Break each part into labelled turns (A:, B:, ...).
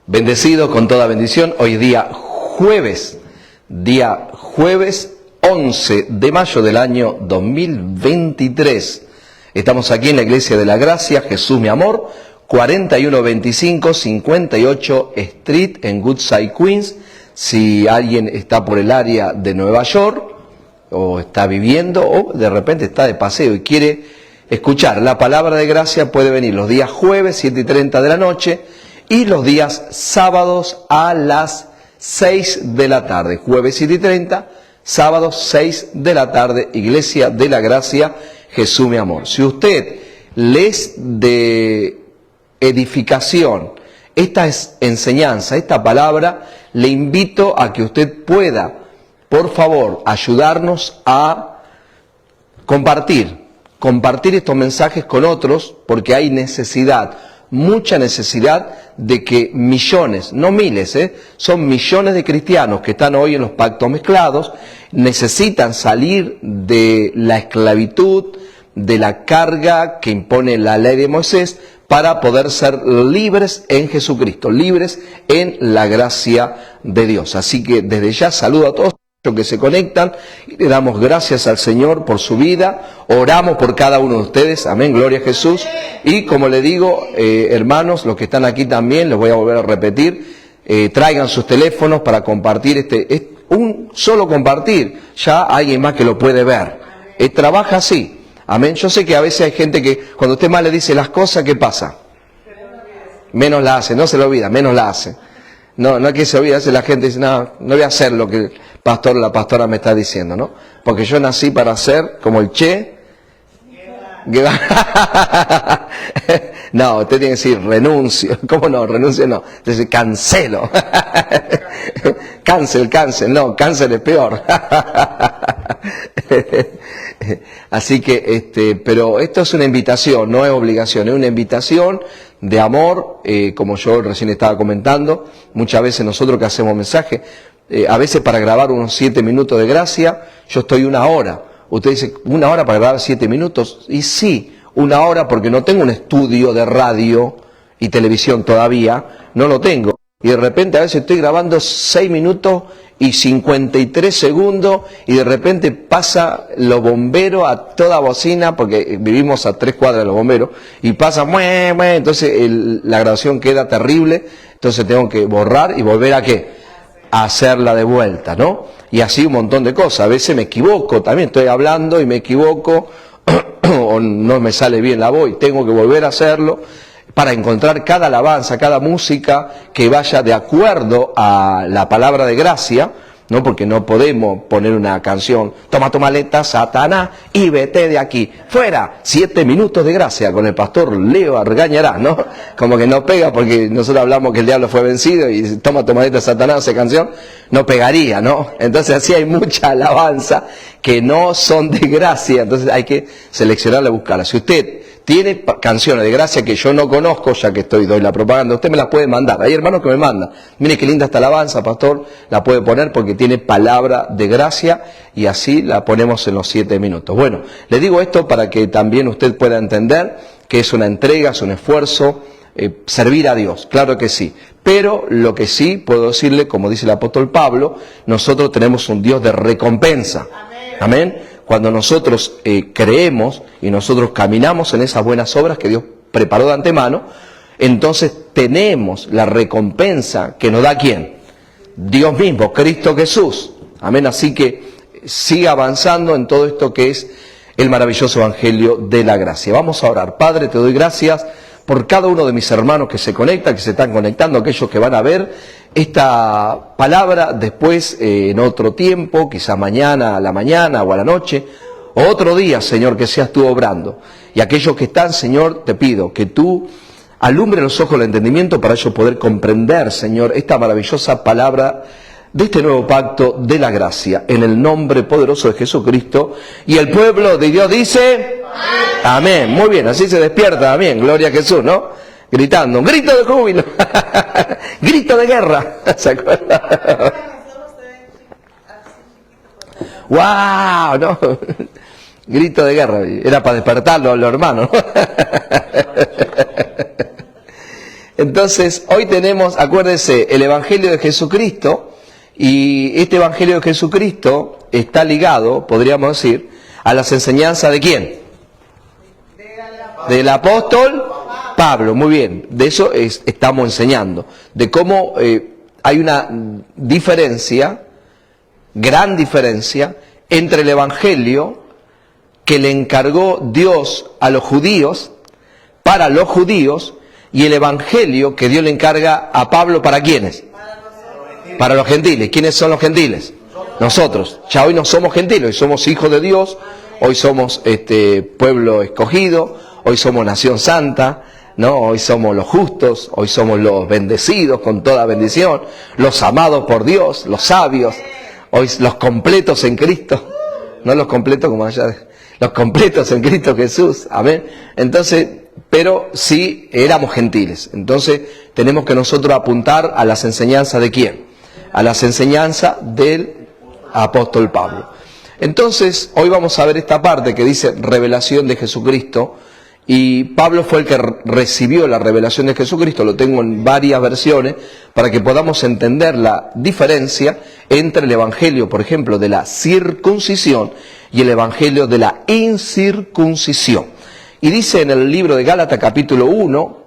A: Bendecido con toda bendición. Hoy día jueves 11 de mayo del año 2023. Estamos aquí en la Iglesia de la Gracia, Jesús mi amor, 4125 58 Street en Woodside, Queens. Si alguien está por el área de Nueva York, o está viviendo, o de repente está de paseo y quiere escuchar la palabra de gracia, puede venir los días jueves 7:30 de la noche y los días sábados a las 6 de la tarde. Jueves 7:30, sábados 6 de la tarde, Iglesia de la Gracia, Jesús mi amor. Si usted le es de edificación esta enseñanza, esta palabra, le invito a que usted pueda, por favor, ayudarnos a compartir estos mensajes con otros, porque hay necesidad, mucha necesidad de que millones, no miles, son millones de cristianos que están hoy en los pactos mezclados, necesitan salir de la esclavitud, de la carga que impone la ley de Moisés, para poder ser libres en Jesucristo, libres en la gracia de Dios. Así que desde ya saludo a todos los que se conectan y le damos gracias al Señor por su vida, oramos por cada uno de ustedes, amén, gloria a Jesús. Y como le digo, hermanos, los que están aquí también, les voy a volver a repetir, traigan sus teléfonos para compartir un solo compartir, ya alguien más que lo puede ver, trabaja así. Amén. Yo sé que a veces hay gente que cuando usted más le dice las cosas, ¿qué pasa? Menos la hace, no se lo olvida, menos la hace. No es que se olvide, a veces la gente dice, no voy a hacer lo que el pastor o la pastora me está diciendo, ¿no? Porque yo nací para ser como el Che. No, usted tiene que decir renuncio. ¿Cómo no? Renuncio no. Entonces cancelo. Cancel, no, cáncer es peor. Así que, pero esto es una invitación, no es obligación, es una invitación de amor, como yo recién estaba comentando. Muchas veces nosotros que hacemos mensajes, a veces para grabar unos 7 minutos de gracia, yo estoy 1 hora. Usted dice, 1 hora para grabar 7 minutos, y sí, 1 hora porque no tengo un estudio de radio y televisión todavía, no lo tengo. Y de repente a veces estoy grabando 6 minutos y 53 segundos y de repente pasa los bomberos a toda bocina, porque vivimos a 3 cuadras de los bomberos, y pasa, entonces la grabación queda terrible, entonces tengo que borrar y volver a ¿qué? A hacerla de vuelta, ¿no? Y así un montón de cosas. A veces me equivoco, también estoy hablando y me equivoco, o no me sale bien la voz y tengo que volver a hacerlo, para encontrar cada alabanza, cada música que vaya de acuerdo a la palabra de gracia, ¿no? Porque no podemos poner una canción, toma tu maleta, Satanás, y vete de aquí, fuera, 7 minutos de gracia, con el pastor Leo Argañarás, ¿no? Como que no pega, porque nosotros hablamos que el diablo fue vencido, y toma tu maleta, Satanás, esa canción, no pegaría, ¿no? Entonces así hay mucha alabanza que no son de gracia, entonces hay que seleccionarla y buscarla. Si usted tiene canciones de gracia que yo no conozco, ya que doy la propaganda, usted me las puede mandar. Hay hermanos que me mandan. Mire qué linda esta alabanza, pastor, la puede poner porque tiene palabra de gracia y así la ponemos en los 7 minutos. Bueno, le digo esto para que también usted pueda entender que es una entrega, es un esfuerzo, servir a Dios, claro que sí. Pero lo que sí puedo decirle, como dice el apóstol Pablo, nosotros tenemos un Dios de recompensa. Amén. Cuando nosotros creemos y nosotros caminamos en esas buenas obras que Dios preparó de antemano, entonces tenemos la recompensa que nos da ¿quién? Dios mismo, Cristo Jesús. Amén. Así que siga avanzando en todo esto que es el maravilloso Evangelio de la Gracia. Vamos a orar. Padre, te doy gracias por cada uno de mis hermanos que se conectan, que se están conectando, aquellos que van a ver esta palabra después en otro tiempo, quizá mañana a la mañana o a la noche, o otro día, Señor, que seas tú obrando. Y aquellos que están, Señor, te pido que tú alumbre los ojos del entendimiento para ellos poder comprender, Señor, esta maravillosa palabra de este nuevo pacto de la gracia, en el nombre poderoso de Jesucristo. Y el pueblo de Dios dice, amén. Muy bien, así se despierta, amén, gloria a Jesús, ¿no? Gritando, un grito de júbilo, grito de guerra, ¿se acuerdan? ¡Wow! ¿No? Grito de guerra, era para despertarlo a los hermanos, ¿no? Entonces, hoy tenemos, acuérdense, el Evangelio de Jesucristo, y este Evangelio de Jesucristo está ligado, podríamos decir, a las enseñanzas ¿de quién? Del apóstol Pablo. Muy bien, de eso estamos enseñando, de cómo hay una diferencia, gran diferencia, entre el Evangelio que le encargó Dios a los judíos, para los judíos, y el Evangelio que Dios le encarga a Pablo, ¿para quiénes? Para los gentiles. ¿Quiénes son los gentiles? Nosotros. Ya hoy no somos gentiles, hoy somos hijos de Dios, hoy somos pueblo escogido, hoy somos nación santa, ¿no? Hoy somos los justos, hoy somos los bendecidos con toda bendición, los amados por Dios, los sabios, hoy los completos en Cristo, no los completos como allá, los completos en Cristo Jesús, amén. Entonces, pero sí éramos gentiles, entonces tenemos que nosotros apuntar a las enseñanzas ¿de quién? A las enseñanzas del apóstol Pablo. Entonces, hoy vamos a ver esta parte que dice revelación de Jesucristo, y Pablo fue el que recibió la revelación de Jesucristo, lo tengo en varias versiones, para que podamos entender la diferencia entre el evangelio, por ejemplo, de la circuncisión y el evangelio de la incircuncisión. Y dice en el libro de Gálatas capítulo 1,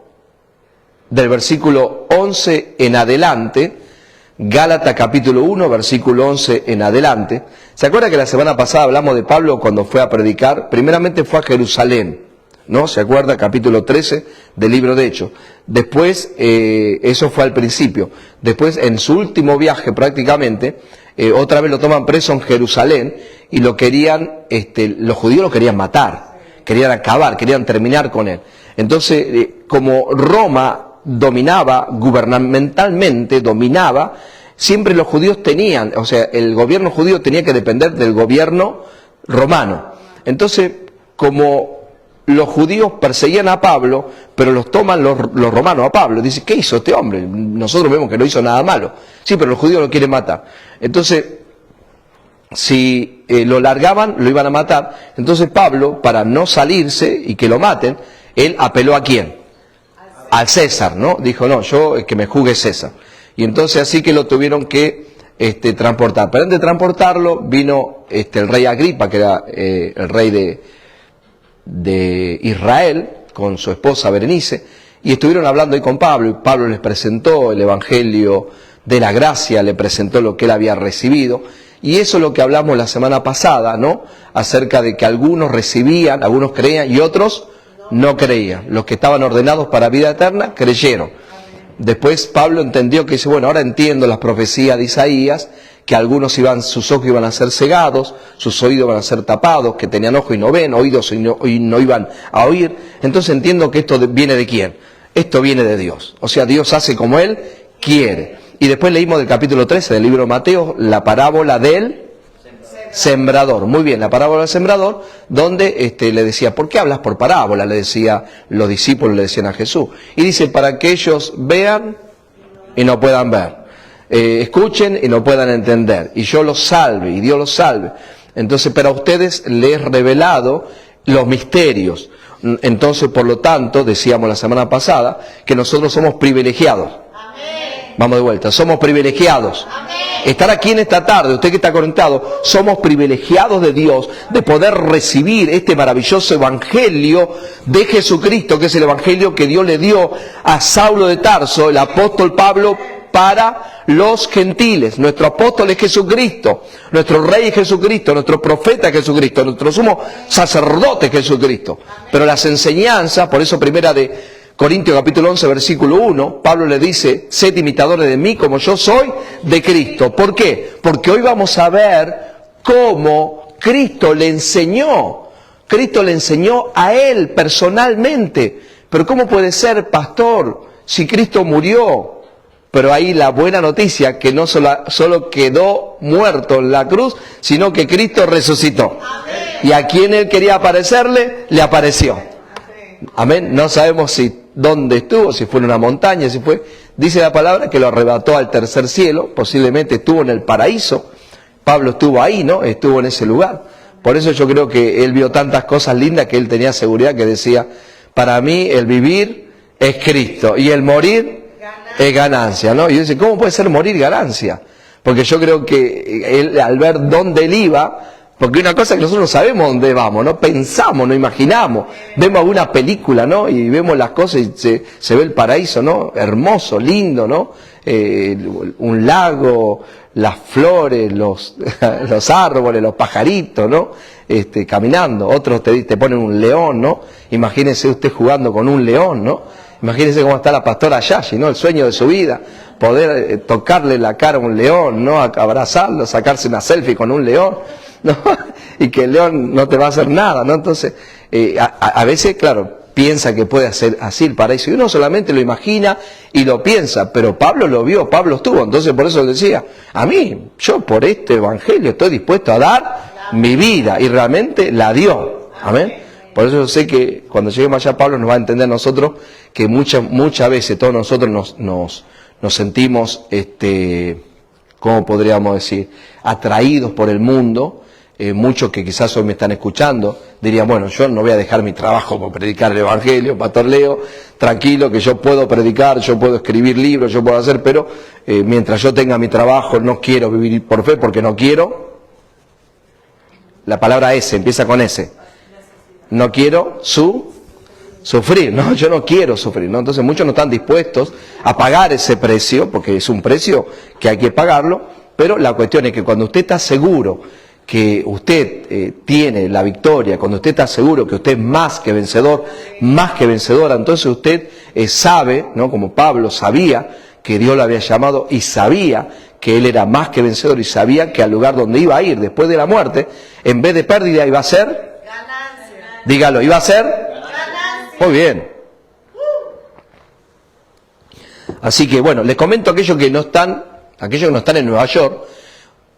A: del versículo 11 en adelante, Gálatas capítulo 1, versículo 11 en adelante. ¿Se acuerda que la semana pasada hablamos de Pablo cuando fue a predicar? Primeramente fue a Jerusalén, ¿no? ¿Se acuerda? Capítulo 13 del libro de Hechos. Después, eso fue al principio. Después, en su último viaje prácticamente, otra vez lo toman preso en Jerusalén y lo querían, los judíos lo querían matar, querían acabar, querían terminar con él. Entonces, como Roma dominaba, gubernamentalmente dominaba, siempre los judíos tenían, o sea, el gobierno judío tenía que depender del gobierno romano. Entonces, como los judíos perseguían a Pablo, pero los toman los romanos a Pablo, dicen, ¿qué hizo este hombre? Nosotros vemos que no hizo nada malo. Sí, pero los judíos lo quieren matar. Entonces, si lo largaban, lo iban a matar. Entonces Pablo, para no salirse y que lo maten, él apeló ¿a quién? Al César, ¿no? Dijo, no, yo que me juzgue César. Y entonces así que lo tuvieron que transportar. Pero antes de transportarlo, vino el rey Agripa, que era el rey de Israel, con su esposa Berenice, y estuvieron hablando ahí con Pablo, y Pablo les presentó el evangelio de la gracia, le presentó lo que él había recibido, y eso es lo que hablamos la semana pasada, ¿no? Acerca de que algunos recibían, algunos creían y otros no creían. Los que estaban ordenados para vida eterna creyeron. Después Pablo entendió que dice, bueno, ahora entiendo las profecías de Isaías, que algunos sus ojos iban a ser cegados, sus oídos iban a ser tapados, que tenían ojos y no ven, oídos y no iban a oír. Entonces entiendo que esto viene de quién. Esto viene de Dios. O sea, Dios hace como Él quiere. Y después leímos del capítulo 13 del libro de Mateo, la parábola del sembrador. Muy bien, la parábola del sembrador, donde le decía, ¿por qué hablas por parábola? Le decía, los discípulos le decían a Jesús. Y dice, para que ellos vean y no puedan ver. Escuchen y no puedan entender, y yo los salve, y Dios los salve. Entonces, pero a ustedes les he revelado los misterios. Entonces, por lo tanto, decíamos la semana pasada, que nosotros somos privilegiados. Amén. Vamos de vuelta, somos privilegiados. Amén. Estar aquí en esta tarde, usted que está conectado, somos privilegiados de Dios, de poder recibir este maravilloso evangelio de Jesucristo, que es el evangelio que Dios le dio a Saulo de Tarso, el apóstol Pablo, para los gentiles. Nuestro apóstol es Jesucristo, nuestro rey es Jesucristo, nuestro profeta es Jesucristo, nuestro sumo sacerdote es Jesucristo. Pero las enseñanzas, por eso primera de Corintios capítulo 11 versículo 1, Pablo le dice, sed imitadores de mí como yo soy de Cristo. ¿Por qué? Porque hoy vamos a ver cómo Cristo le enseñó a él personalmente. Pero ¿cómo puede ser, pastor, si Cristo murió? Pero ahí la buena noticia, que no solo quedó muerto en la cruz, sino que Cristo resucitó. Amén. Y a quien él quería aparecerle, le apareció. Amén. No sabemos dónde estuvo, si fue en una montaña, si fue... Dice la palabra que lo arrebató al tercer cielo, posiblemente estuvo en el paraíso. Pablo estuvo ahí, ¿no? Estuvo en ese lugar. Por eso yo creo que él vio tantas cosas lindas que él tenía seguridad, que decía, para mí el vivir es Cristo. Y el morir es ganancia, ¿no? Y yo dice, ¿cómo puede ser morir ganancia? Porque yo creo que él, al ver dónde él iba, porque una cosa es que nosotros sabemos dónde vamos, no pensamos, no imaginamos, vemos alguna película, ¿no? Y vemos las cosas y se ve el paraíso, ¿no? Hermoso, lindo, ¿no? Un lago, las flores, los árboles, los pajaritos, ¿no? Caminando. Otros te ponen un león, ¿no? Imagínese usted jugando con un león, ¿no? Imagínese cómo está la pastora Yashi, ¿no? El sueño de su vida, poder tocarle la cara a un león, ¿no? Abrazarlo, sacarse una selfie con un león, ¿no? Y que el león no te va a hacer nada, ¿no? Entonces, a veces, claro, piensa que puede hacer así el paraíso. Y uno solamente lo imagina y lo piensa, pero Pablo lo vio, Pablo estuvo. Entonces, por eso decía, a mí, yo por este evangelio estoy dispuesto a dar mi vida. Y realmente la dio. Amén. Por eso yo sé que cuando lleguemos allá Pablo nos va a entender nosotros que muchas veces todos nosotros nos sentimos, ¿cómo podríamos decir?, atraídos por el mundo. Muchos que quizás hoy me están escuchando dirían, bueno, yo no voy a dejar mi trabajo por predicar el evangelio, Pastor Leo, tranquilo que yo puedo predicar, yo puedo escribir libros, yo puedo hacer, pero mientras yo tenga mi trabajo no quiero vivir por fe porque no quiero. La palabra S empieza con S. No quiero sufrir, no, yo no quiero sufrir, ¿no? Entonces muchos no están dispuestos a pagar ese precio, porque es un precio que hay que pagarlo, pero la cuestión es que cuando usted está seguro que usted tiene la victoria, cuando usted está seguro que usted es más que vencedor, más que vencedora, entonces usted sabe, ¿no? Como Pablo sabía que Dios lo había llamado y sabía que él era más que vencedor y sabía que al lugar donde iba a ir después de la muerte, en vez de pérdida iba a ser... Dígalo, ¿iba a ser? Muy bien. Así que bueno, les comento a aquellos que no están en Nueva York.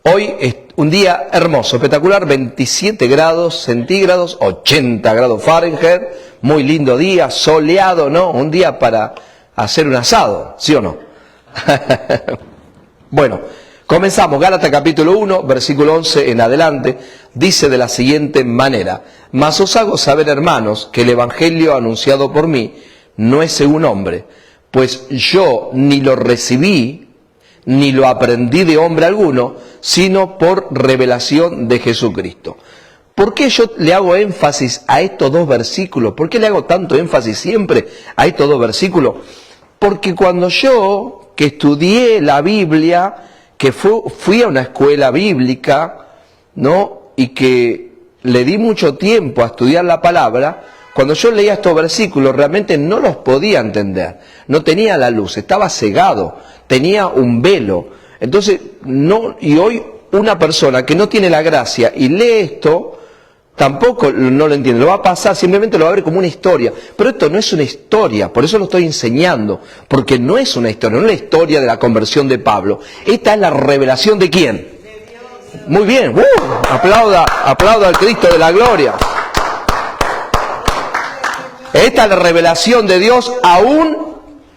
A: Hoy es un día hermoso, espectacular, 27 grados centígrados, 80 grados Fahrenheit, muy lindo día, soleado, ¿no? Un día para hacer un asado, ¿sí o no? Bueno, comenzamos, Gálatas capítulo 1, versículo 11 en adelante, dice de la siguiente manera: mas os hago saber, hermanos, que el evangelio anunciado por mí no es según hombre, pues yo ni lo recibí, ni lo aprendí de hombre alguno, sino por revelación de Jesucristo. ¿Por qué yo le hago énfasis a estos dos versículos? ¿Por qué le hago tanto énfasis siempre a estos dos versículos? Porque cuando yo, que estudié la Biblia, que fui a una escuela bíblica, ¿no? Y que le di mucho tiempo a estudiar la palabra, cuando yo leía estos versículos realmente no los podía entender, no tenía la luz, estaba cegado, tenía un velo. Entonces, y hoy una persona que no tiene la gracia y lee esto, tampoco no lo entiende, lo va a pasar, simplemente lo va a ver como una historia. Pero esto no es una historia, por eso lo estoy enseñando, porque no es una historia, no es la historia de la conversión de Pablo. Esta es la revelación ¿de quién? Muy bien, aplauda al Cristo de la gloria. Esta es la revelación de Dios a un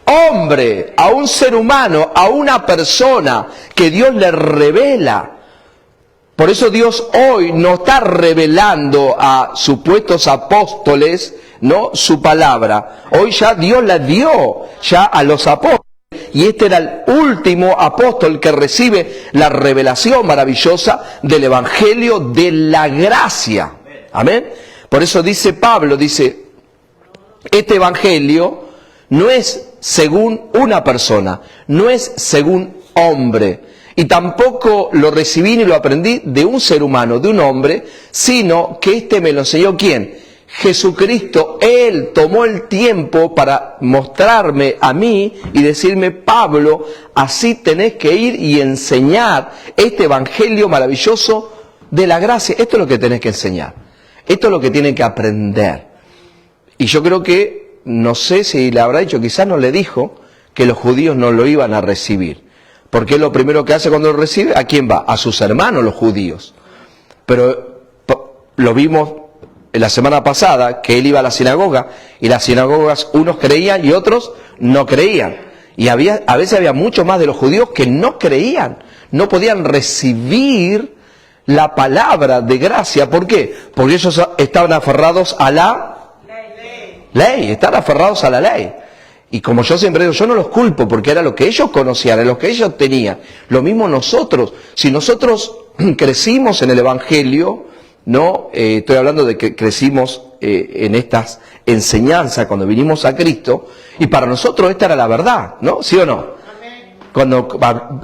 A: hombre, a un ser humano, a una persona que Dios le revela. Por eso Dios hoy no está revelando a supuestos apóstoles, ¿no?, su palabra. Hoy ya Dios la dio ya a los apóstoles. Y este era el último apóstol que recibe la revelación maravillosa del evangelio de la gracia. Amén. Por eso dice Pablo, dice, este evangelio no es según una persona, no es según hombre. Y tampoco lo recibí ni lo aprendí de un ser humano, de un hombre, sino que me lo enseñó ¿quién? Jesucristo. Él tomó el tiempo para mostrarme a mí y decirme, Pablo, así tenés que ir y enseñar este evangelio maravilloso de la gracia. Esto es lo que tenés que enseñar. Esto es lo que tienen que aprender. Y yo creo que, no sé si le habrá dicho, quizás no le dijo que los judíos no lo iban a recibir. Porque lo primero que hace cuando lo recibe, ¿a quién va? A sus hermanos los judíos. Pero lo vimos en la semana pasada, que él iba a la sinagoga, y las sinagogas unos creían y otros no creían. Y a veces había mucho más de los judíos que no creían, no podían recibir la palabra de gracia. ¿Por qué? Porque ellos estaban aferrados a la ley, estaban aferrados a la ley. Y como yo siempre digo, yo no los culpo porque era lo que ellos conocían, era lo que ellos tenían. Lo mismo nosotros. Si nosotros crecimos en el Evangelio, no estoy hablando de que crecimos en estas enseñanzas cuando vinimos a Cristo, y para nosotros esta era la verdad, ¿no? ¿Sí o no? Cuando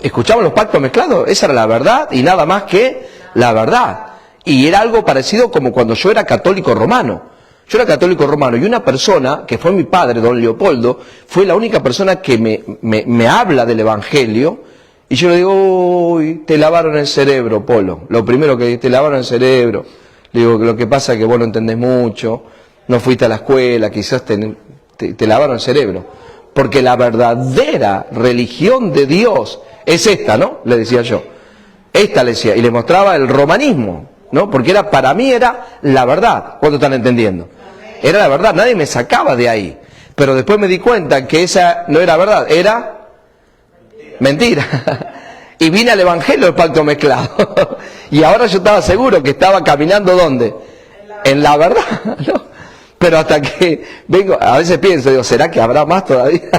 A: escuchamos los pactos mezclados, esa era la verdad y nada más que la verdad. Y era algo parecido como cuando yo era católico romano. Yo era católico romano y una persona, que fue mi padre, don Leopoldo, fue la única persona que me habla del Evangelio, y yo le digo, uy, te lavaron el cerebro, Polo. Lo primero que te lavaron el cerebro. Le digo, lo que pasa es que vos no entendés mucho, no fuiste a la escuela, quizás te lavaron el cerebro. Porque la verdadera religión de Dios es esta, ¿no? Le decía yo. Esta le decía, y le mostraba el romanismo, ¿no? Porque para mí era la verdad. ¿Cuánto están entendiendo? Era la verdad, nadie me sacaba de ahí. Pero después me di cuenta que esa no era verdad, era mentira. Y vine al Evangelio del pacto mezclado. Y ahora yo estaba seguro que estaba caminando ¿dónde? En la verdad, ¿no? Pero hasta que vengo, a veces pienso, digo, ¿será que habrá más todavía?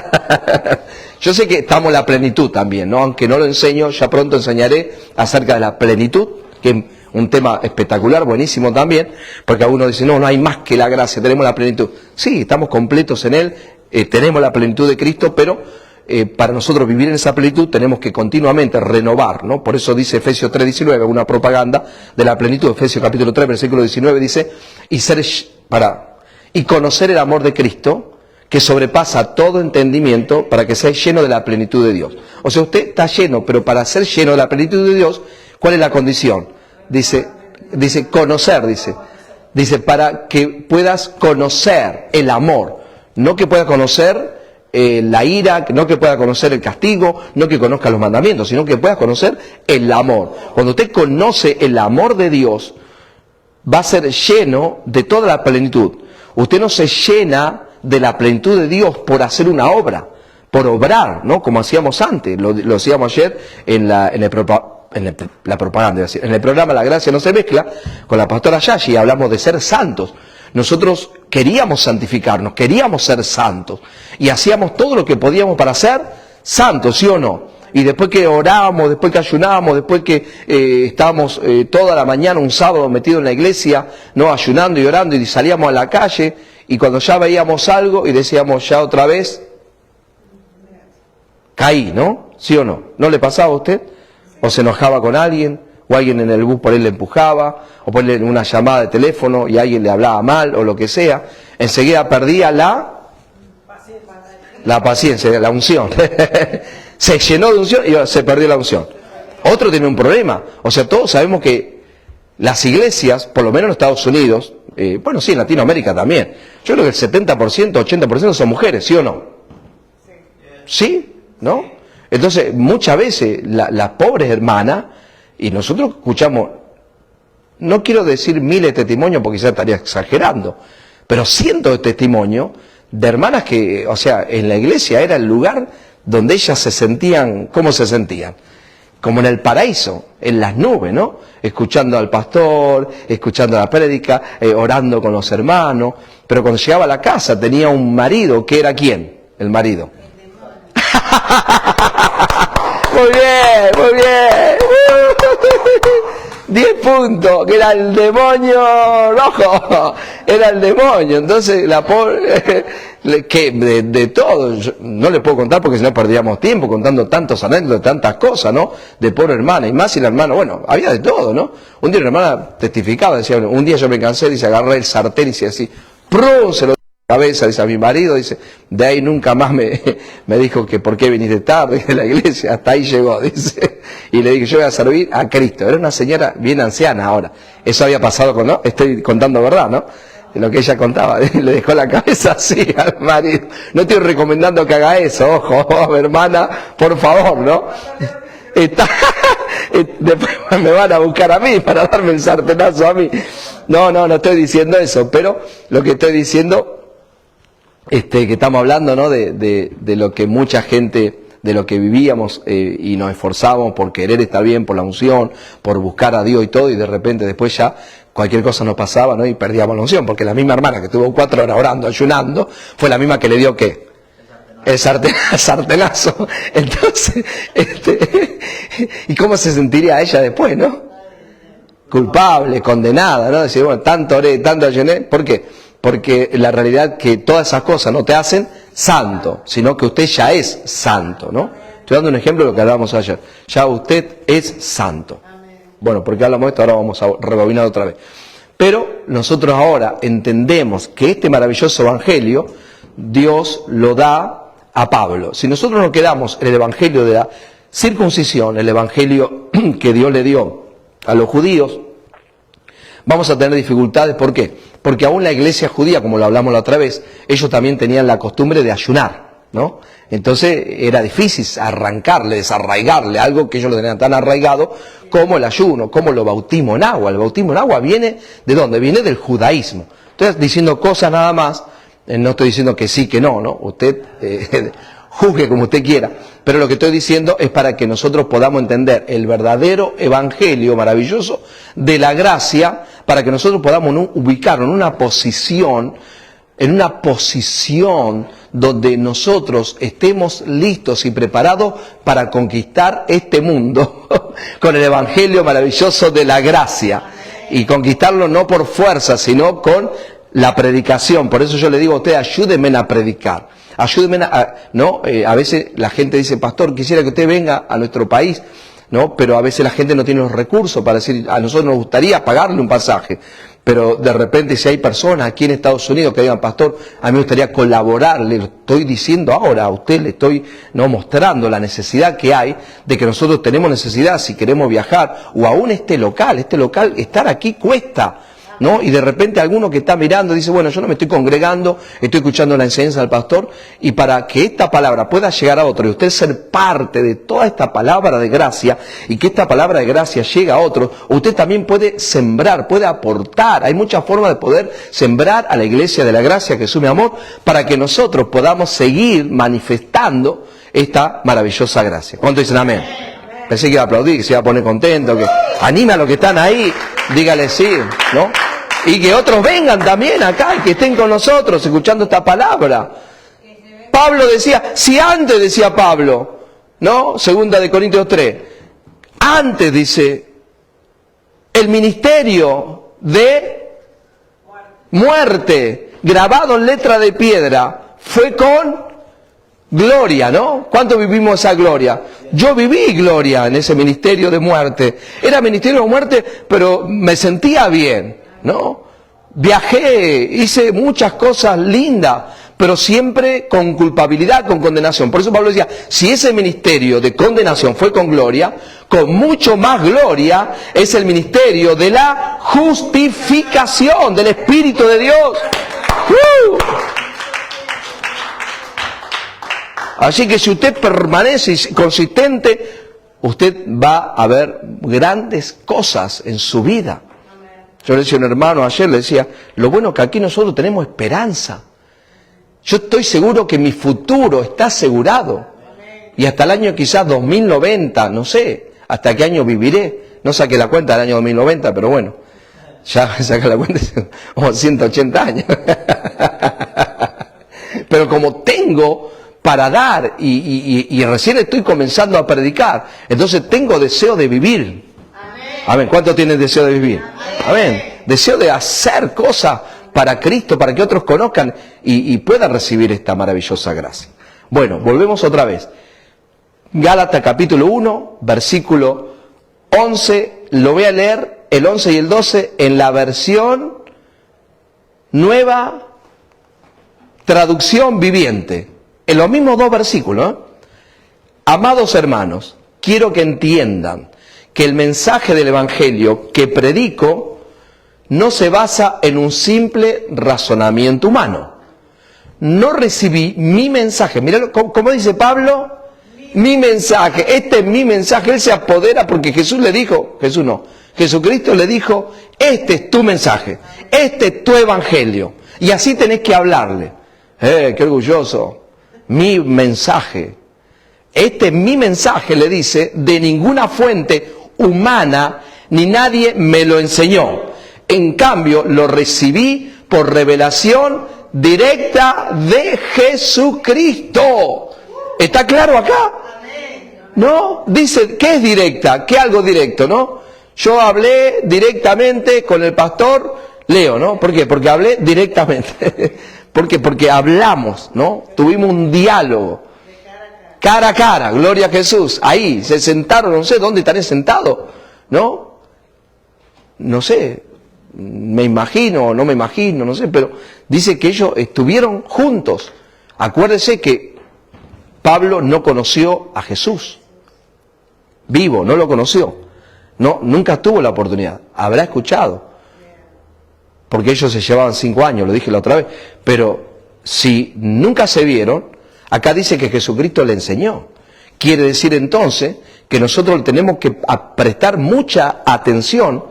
A: Yo sé que estamos en la plenitud también, ¿no? Aunque no lo enseño, ya pronto enseñaré acerca de la plenitud, que es un tema espectacular, buenísimo también, porque algunos dicen, no hay más que la gracia, tenemos la plenitud. Sí, estamos completos en Él, tenemos la plenitud de Cristo, pero para nosotros vivir en esa plenitud tenemos que continuamente renovar, ¿no? Por eso dice Efesios 3:19, una propaganda de la plenitud. Efesios capítulo 3, versículo 19 dice, y conocer el amor de Cristo, que sobrepasa todo entendimiento, para que seáis lleno de la plenitud de Dios. O sea, usted está lleno, pero para ser lleno de la plenitud de Dios, ¿cuál es la condición? Dice conocer, dice, para que puedas conocer el amor, no que puedas conocer la ira, no que puedas conocer el castigo, no que conozcas los mandamientos, sino que puedas conocer el amor. Cuando usted conoce el amor de Dios, va a ser lleno de toda la plenitud. Usted no se llena de la plenitud de Dios por hacer una obra, por obrar, ¿no? Como hacíamos antes, lo hacíamos ayer en la propaganda, en el programa La Gracia No Se Mezcla, con la pastora Yashi, hablamos de ser santos. Nosotros queríamos santificarnos, queríamos ser santos, y hacíamos todo lo que podíamos para ser santos, ¿sí o no? Y después que orábamos, después que ayunábamos, después que estábamos toda la mañana, un sábado metido en la iglesia, no, ayunando y orando, y salíamos a la calle, y cuando ya veíamos algo y decíamos, ya otra vez caí, ¿no? ¿Sí o no? ¿No le pasaba a usted? O se enojaba con alguien, o alguien en el bus por él le empujaba, o por él una llamada de teléfono y alguien le hablaba mal, o lo que sea. Enseguida perdía la paciencia, la unción. Se llenó de unción y se perdió la unción. Otro tiene un problema. O sea, todos sabemos que las iglesias, por lo menos en Estados Unidos, bueno, sí, en Latinoamérica también, yo creo que el 70%, 80% son mujeres, ¿sí o no? ¿Sí? ¿No? Entonces, muchas veces las pobres hermanas, y nosotros escuchamos, no quiero decir miles de testimonios porque quizás estaría exagerando, pero cientos de testimonios de hermanas que, o sea, en la iglesia era el lugar donde ellas se sentían, ¿cómo se sentían? Como en el paraíso, en las nubes, ¿no? Escuchando al pastor, escuchando la prédica, orando con los hermanos, pero cuando llegaba a la casa tenía un marido, que era ¿quién? El marido. Muy bien, muy bien. 10 puntos, que era el demonio rojo, era el demonio. Entonces la pobre, que de todo, no le puedo contar porque si no perdíamos tiempo contando tantos anécdotas, tantas cosas, ¿no? De pobre hermana, y más si la hermana, bueno, había de todo, ¿no? Un día una hermana testificaba, decía, un día yo me cansé, dice, agarré el sartén y dice así, ¡prum! Se lo cabeza, dice a mi marido, dice, de ahí nunca más me dijo que por qué viniste tarde de la iglesia, hasta ahí llegó, dice, y le dije, yo voy a servir a Cristo. Era una señora bien anciana ahora, eso había pasado con, ¿no? Estoy contando verdad, ¿no? Lo que ella contaba, le dejó la cabeza así al marido. No estoy recomendando que haga eso, ojo, hermana, por favor, ¿no? Después me van a buscar a mí para darme el sartenazo a mí. No estoy diciendo eso, pero lo que estoy diciendo, que estamos hablando, ¿no? De lo que mucha gente, de lo que vivíamos y nos esforzábamos por querer estar bien, por la unción, por buscar a Dios y todo, y de repente después ya cualquier cosa nos pasaba, ¿no? Y perdíamos la unción, porque la misma hermana que estuvo 4 horas orando, ayunando, fue la misma que le dio ¿qué? el sartenazo. Entonces, ¿y cómo se sentiría ella después, no? Culpable, condenada, ¿no? Decir, bueno, tanto oré, tanto ayuné. ¿Por qué? Porque la realidad que todas esas cosas no te hacen santo, sino que usted ya es santo, ¿no? Estoy dando un ejemplo de lo que hablábamos ayer. Ya usted es santo. Bueno, ¿por qué hablamos de esto? Ahora vamos a rebobinar otra vez. Pero nosotros ahora entendemos que este maravilloso evangelio Dios lo da a Pablo. Si nosotros nos quedamos en el evangelio de la circuncisión, el evangelio que Dios le dio a los judíos, vamos a tener dificultades. ¿Por qué? Porque aún la iglesia judía, como lo hablamos la otra vez, ellos también tenían la costumbre de ayunar, ¿no? Entonces era difícil arrancarle, desarraigarle algo que ellos lo tenían tan arraigado como el ayuno, como el bautismo en agua. El bautismo en agua viene ¿de dónde? Viene del judaísmo. Entonces, diciendo cosas nada más, no estoy diciendo que sí, que no, ¿no? Usted juzgue como usted quiera. Pero lo que estoy diciendo es para que nosotros podamos entender el verdadero evangelio maravilloso de la gracia, para que nosotros podamos ubicarnos en una posición donde nosotros estemos listos y preparados para conquistar este mundo con el evangelio maravilloso de la gracia. Y conquistarlo no por fuerza, sino con la predicación. Por eso yo le digo a usted, ayúdenme a predicar. Ayúdenme ¿no? A veces la gente dice, pastor, quisiera que usted venga a nuestro país, ¿no? Pero a veces la gente no tiene los recursos para decir, a nosotros nos gustaría pagarle un pasaje. Pero de repente si hay personas aquí en Estados Unidos que digan, pastor, a mí me gustaría colaborar, le estoy diciendo ahora a usted, le estoy mostrando la necesidad que hay, de que nosotros tenemos necesidad si queremos viajar, o aún este local, estar aquí cuesta, ¿no? Y de repente alguno que está mirando dice, bueno, yo no me estoy congregando, estoy escuchando la enseñanza del pastor, y para que esta palabra pueda llegar a otro y usted ser parte de toda esta palabra de gracia, y que esta palabra de gracia llegue a otro, usted también puede sembrar, puede aportar. Hay muchas formas de poder sembrar a la iglesia de la gracia, que es mi amor, para que nosotros podamos seguir manifestando esta maravillosa gracia. ¿Cuántos dicen amén? Pensé que iba a aplaudir, que se iba a poner contento, que anime a los que están ahí, dígale sí, ¿no? Y que otros vengan también acá y que estén con nosotros escuchando esta palabra. Pablo decía, si antes decía Pablo, ¿no? Segunda de Corintios 3, antes dice, el ministerio de muerte, grabado en letra de piedra, fue con gloria, ¿no? ¿Cuánto vivimos esa gloria? Yo viví gloria en ese ministerio de muerte. Era ministerio de muerte, pero me sentía bien, ¿no? Viajé, hice muchas cosas lindas, pero siempre con culpabilidad, con condenación. Por eso Pablo decía, si ese ministerio de condenación fue con gloria, con mucho más gloria es el ministerio de la justificación del Espíritu de Dios. Así que si usted permanece consistente, usted va a ver grandes cosas en su vida. Yo le decía a un hermano ayer, le decía, lo bueno que aquí nosotros tenemos esperanza. Yo estoy seguro que mi futuro está asegurado. Y hasta el año quizás 2090, no sé, hasta qué año viviré. No saqué la cuenta del año 2090, pero bueno, ya saqué la cuenta, como 180 años. Pero como tengo para dar y recién estoy comenzando a predicar, entonces tengo deseo de vivir. Amén. ¿Cuántos tienen deseo de vivir? Amén. Deseo de hacer cosas para Cristo, para que otros conozcan y puedan recibir esta maravillosa gracia. Bueno, volvemos otra vez. Gálatas capítulo 1, versículo 11, lo voy a leer, el 11 y el 12, en la versión nueva traducción viviente. En los mismos dos versículos, ¿eh? Amados hermanos, quiero que entiendan que el mensaje del Evangelio que predico no se basa en un simple razonamiento humano. No recibí mi mensaje. Mirá cómo dice Pablo, mi mensaje. Este es mi mensaje. Él se apodera porque Jesús le dijo, Jesús no, Jesucristo le dijo, este es tu mensaje, este es tu evangelio. Y así tenés que hablarle. Qué orgulloso. Mi mensaje. Este es mi mensaje, le dice, de ninguna fuente humana, ni nadie me lo enseñó. En cambio, lo recibí por revelación directa de Jesucristo. ¿Está claro acá? ¿No? Dice, ¿qué es directa? ¿Qué algo directo, no? Yo hablé directamente con el pastor Leo, ¿no? ¿Por qué? Porque hablé directamente. ¿Por qué? Porque hablamos, ¿no? Tuvimos un diálogo. Cara a cara, gloria a Jesús. Ahí, se sentaron, no sé dónde estaré sentado, ¿no? No sé, me imagino, no me imagino, no sé, pero dice que ellos estuvieron juntos. Acuérdese que Pablo no conoció a Jesús vivo, no lo conoció, no, nunca tuvo la oportunidad, habrá escuchado, porque ellos se llevaban 5 años, lo dije la otra vez, pero si nunca se vieron, acá dice que Jesucristo le enseñó. Quiere decir entonces que nosotros tenemos que prestar mucha atención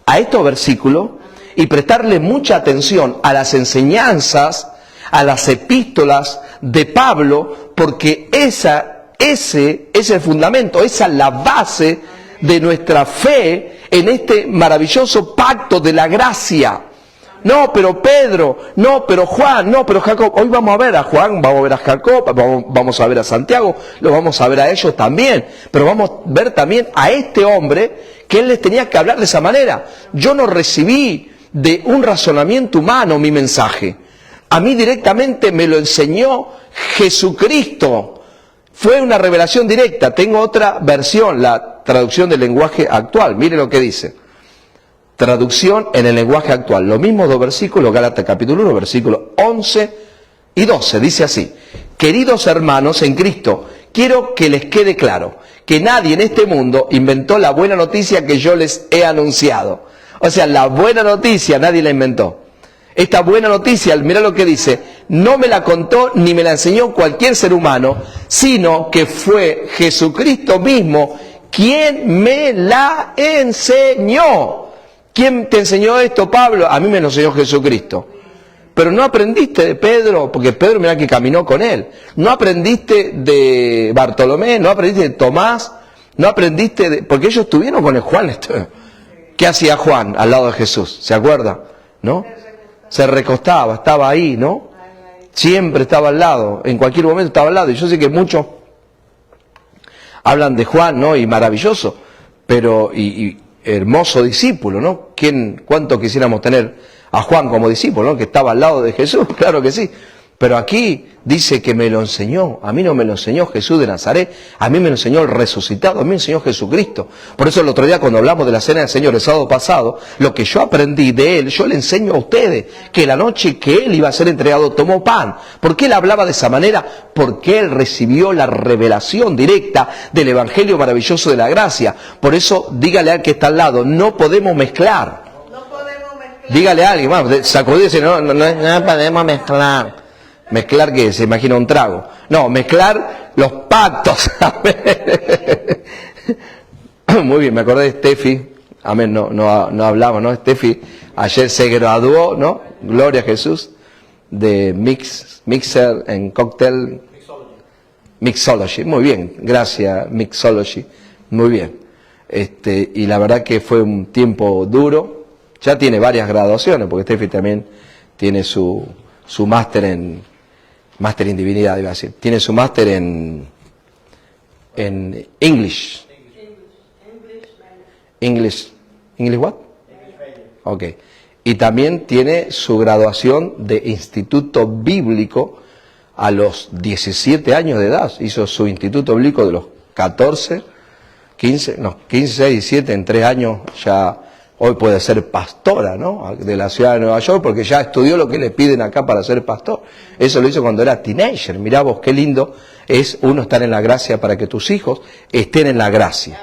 A: a estos versículos y prestarle mucha atención a las enseñanzas, a las epístolas de Pablo, porque ese es el fundamento, esa es la base de nuestra fe en este maravilloso pacto de la gracia. No, pero Pedro, no, pero Juan, no, pero Jacob. Hoy vamos a ver a Juan, vamos a ver a Jacob, vamos a ver a Santiago, lo vamos a ver a ellos también. Pero vamos a ver también a este hombre que él les tenía que hablar de esa manera. Yo no recibí de un razonamiento humano mi mensaje. A mí directamente me lo enseñó Jesucristo. Fue una revelación directa. Tengo otra versión, la traducción del lenguaje actual. Mire lo que dice. Traducción en el lenguaje actual. Los mismos 2 versículos, Gálatas capítulo 1, versículos 11 y 12. Dice así: queridos hermanos en Cristo, quiero que les quede claro que nadie en este mundo inventó la buena noticia que yo les he anunciado. O sea, la buena noticia nadie la inventó. Esta buena noticia, mira lo que dice, no me la contó ni me la enseñó cualquier ser humano, sino que fue Jesucristo mismo quien me la enseñó. ¿Quién te enseñó esto, Pablo? A mí me lo enseñó Jesucristo. Pero no aprendiste de Pedro, porque Pedro mira que caminó con él. No aprendiste de Bartolomé, no aprendiste de Tomás, no aprendiste de... Porque ellos estuvieron con el Juan. ¿Qué hacía Juan al lado de Jesús? ¿Se acuerda? ¿No? Se recostaba, estaba ahí, ¿no? Siempre estaba al lado, en cualquier momento estaba al lado. Y yo sé que muchos hablan de Juan, ¿no? Y maravilloso, pero... hermoso discípulo, ¿no? ¿Cuánto quisiéramos tener a Juan como discípulo, ¿no? Que estaba al lado de Jesús, claro que sí. Pero aquí dice que me lo enseñó. A mí no me lo enseñó Jesús de Nazaret, a mí me lo enseñó el resucitado, a mí me enseñó Jesucristo. Por eso el otro día cuando hablamos de la cena del Señor el sábado pasado, lo que yo aprendí de Él, yo le enseño a ustedes que la noche que Él iba a ser entregado tomó pan. ¿Por qué Él hablaba de esa manera? Porque Él recibió la revelación directa del Evangelio maravilloso de la gracia. Por eso dígale al que está al lado, no podemos mezclar. Dígale a alguien, vamos, sacudirse, no podemos mezclar. ¿Mezclar qué? Se imagina un trago. No, mezclar los pactos. Muy bien, me acordé de Steffi. Amén, no hablamos, ¿no? Steffi ayer se graduó, ¿no? Gloria a Jesús. De Mixer en Cocktail. Mixology. Muy bien, gracias, Mixology. Muy bien. Y la verdad que fue un tiempo duro. Ya tiene varias graduaciones, porque Steffi también tiene su máster en divinidad, iba a decir. Tiene su máster en English. English what? Ok. Y también tiene su graduación de instituto bíblico a los 17 años de edad. Hizo su instituto bíblico de los 15, 16, 17, en 3 años ya... Hoy puede ser pastora, ¿no? De la ciudad de Nueva York, porque ya estudió lo que le piden acá para ser pastor. Eso lo hizo cuando era teenager. Mirá vos, qué lindo es uno estar en la gracia para que tus hijos estén en la gracia,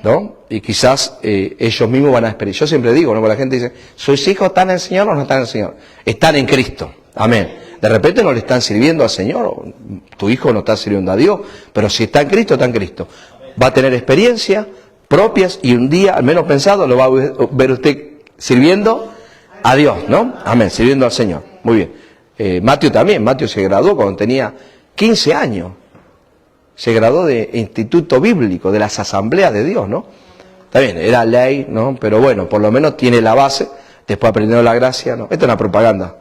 A: ¿no? Y quizás ellos mismos van a experienciar. Yo siempre digo, ¿no? Porque la gente dice, ¿sus hijos están en el Señor o no están en el Señor? Están en Cristo. Amén. De repente no le están sirviendo al Señor, tu hijo no está sirviendo a Dios, pero si está en Cristo, está en Cristo. Va a tener experiencia propias y un día, al menos pensado, lo va a ver usted sirviendo a Dios, ¿no? Amén, sirviendo al Señor. Muy bien. Mateo también, Mateo se graduó cuando tenía 15 años. Se graduó de Instituto Bíblico, de las Asambleas de Dios, ¿no? Está bien, era ley, ¿no? Pero bueno, por lo menos tiene la base, después aprendiendo la gracia, ¿no? Esto es una propaganda.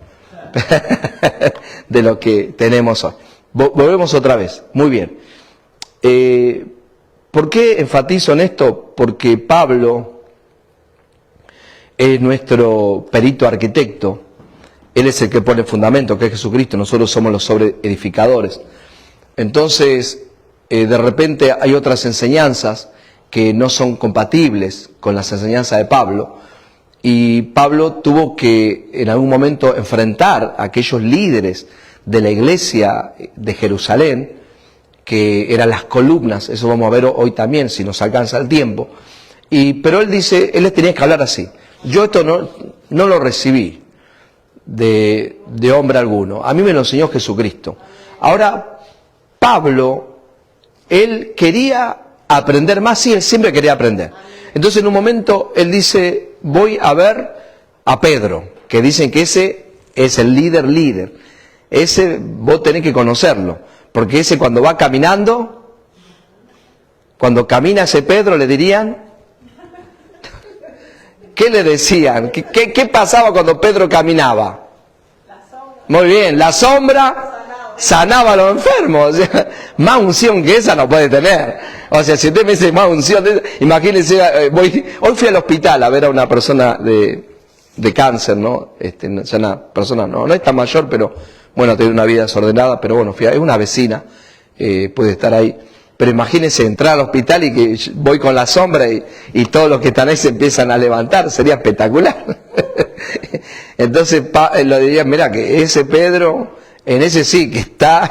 A: de lo que tenemos hoy. Volvemos otra vez. Muy bien. ¿Por qué enfatizo en esto? Porque Pablo es nuestro perito arquitecto. Él es el que pone el fundamento, que es Jesucristo. Nosotros somos los sobreedificadores. Entonces, de repente hay otras enseñanzas que no son compatibles con las enseñanzas de Pablo. Y Pablo tuvo que en algún momento enfrentar a aquellos líderes de la iglesia de Jerusalén, que eran las columnas. Eso vamos a ver hoy también, si nos alcanza el tiempo. Pero él dice, él les tenía que hablar así. Yo esto no lo recibí de hombre alguno. A mí me lo enseñó Jesucristo. Ahora, Pablo, él quería aprender más. Sí, él siempre quería aprender. Entonces, en un momento, él dice, voy a ver a Pedro, que dicen que ese es el líder. Ese vos tenés que conocerlo, porque ese cuando va caminando, cuando camina ese Pedro, le dirían, ¿qué le decían? ¿Qué pasaba cuando Pedro caminaba? Muy bien, la sombra sanaba a los enfermos. O sea, más unción que esa no puede tener. O sea, si usted me dice más unción, imagínense, hoy fui al hospital a ver a una persona de cáncer, ¿no? Una persona no es tan mayor, pero bueno, tiene una vida desordenada, pero bueno, es una vecina, puede estar ahí. Pero imagínense entrar al hospital y que voy con la sombra y todos los que están ahí se empiezan a levantar, sería espectacular. Entonces lo dirían, mira, que ese Pedro, en ese sí que está,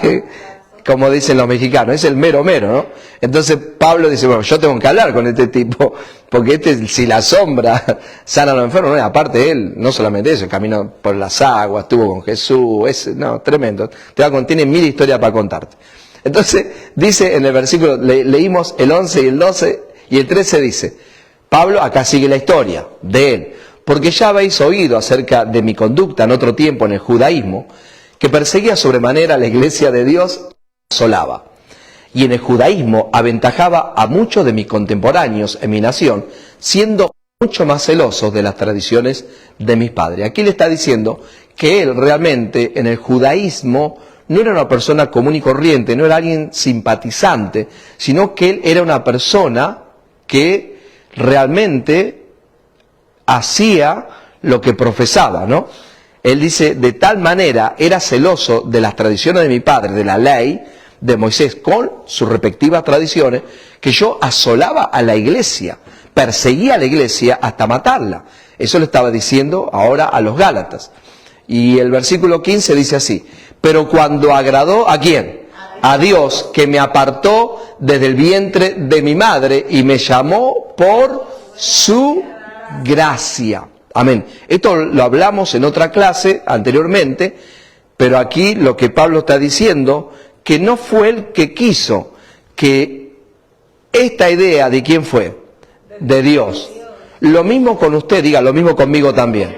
A: como dicen los mexicanos, es el mero, ¿no? Entonces Pablo dice, bueno, yo tengo que hablar con este tipo, porque si la sombra sana a los enfermos, no, aparte él, no solamente eso, caminó por las aguas, estuvo con Jesús, tremendo, tiene 1000 historias para contarte. Entonces dice en el versículo, leímos el 11 y el 12, y el 13 dice, Pablo, acá sigue la historia de él, porque ya habéis oído acerca de mi conducta en otro tiempo en el judaísmo, que perseguía sobremanera a la iglesia de Dios, asolaba. Y en el judaísmo aventajaba a muchos de mis contemporáneos en mi nación, siendo mucho más celosos de las tradiciones de mis padres. Aquí le está diciendo que él realmente en el judaísmo no era una persona común y corriente, no era alguien simpatizante, sino que él era una persona que realmente hacía lo que profesaba, ¿no? Él dice, de tal manera era celoso de las tradiciones de mi padre, de la ley de Moisés, con sus respectivas tradiciones, que yo asolaba a la iglesia, perseguía a la iglesia hasta matarla. Eso le estaba diciendo ahora a los Gálatas. Y el versículo 15 dice así, pero cuando agradó, ¿a quién? A Dios, que me apartó desde el vientre de mi madre y me llamó por su gracia. Amén. Esto lo hablamos en otra clase anteriormente, pero aquí lo que Pablo está diciendo, que no fue él que quiso, que esta idea de quién fue, de Dios. Lo mismo con usted, diga, lo mismo conmigo también.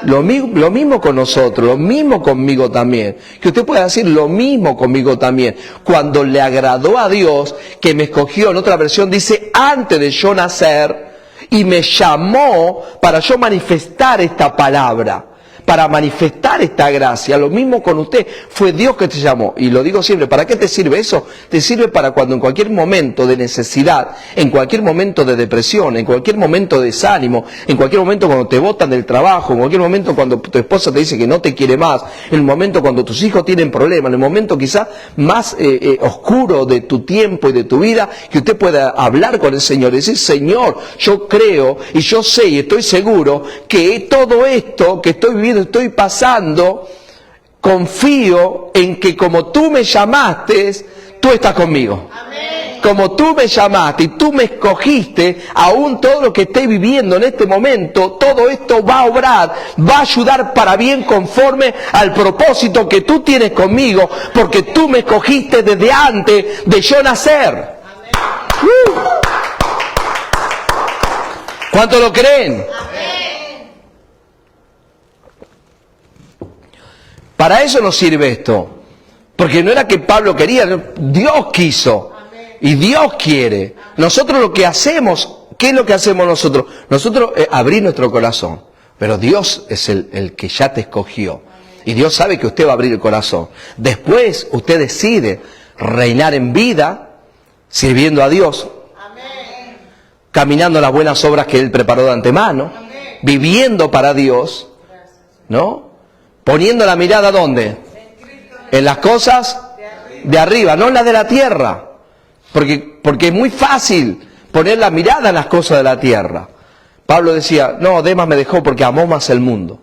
A: Lo mismo con nosotros, lo mismo conmigo también. Que usted pueda decir lo mismo conmigo también. Cuando le agradó a Dios, que me escogió, en otra versión dice, antes de yo nacer, y me llamó para yo manifestar esta palabra, para manifestar esta gracia. Lo mismo con usted, fue Dios que te llamó. Y lo digo siempre, ¿para qué te sirve eso? Te sirve para cuando en cualquier momento de necesidad, en cualquier momento de depresión, en cualquier momento de desánimo, en cualquier momento cuando te botan del trabajo, en cualquier momento cuando tu esposa te dice que no te quiere más, en el momento cuando tus hijos tienen problemas, en el momento quizás más oscuro de tu tiempo y de tu vida, que usted pueda hablar con el Señor y decir, Señor, yo creo y yo sé y estoy seguro que todo esto que estoy viviendo, estoy pasando, confío en que como tú me llamaste, tú estás conmigo. Amén. Como tú me llamaste y tú me escogiste, aún todo lo que estoy viviendo en este momento, todo esto va a obrar, va a ayudar para bien conforme al propósito que tú tienes conmigo, porque tú me escogiste desde antes de yo nacer. ¿Cuánto lo creen? Para eso nos sirve esto, porque no era que Pablo quería, Dios quiso y Dios quiere. Nosotros lo que hacemos, ¿qué es lo que hacemos nosotros? Nosotros abrir nuestro corazón, pero Dios es el que ya te escogió Y Dios sabe que usted va a abrir el corazón. Después usted decide reinar en vida, sirviendo a Dios, caminando las buenas obras que Él preparó de antemano, viviendo para Dios, ¿no? Poniendo la mirada ¿dónde? En las cosas de arriba, no en las de la tierra. Porque es muy fácil poner la mirada en las cosas de la tierra. Pablo decía, no, Demas me dejó porque amó más el mundo.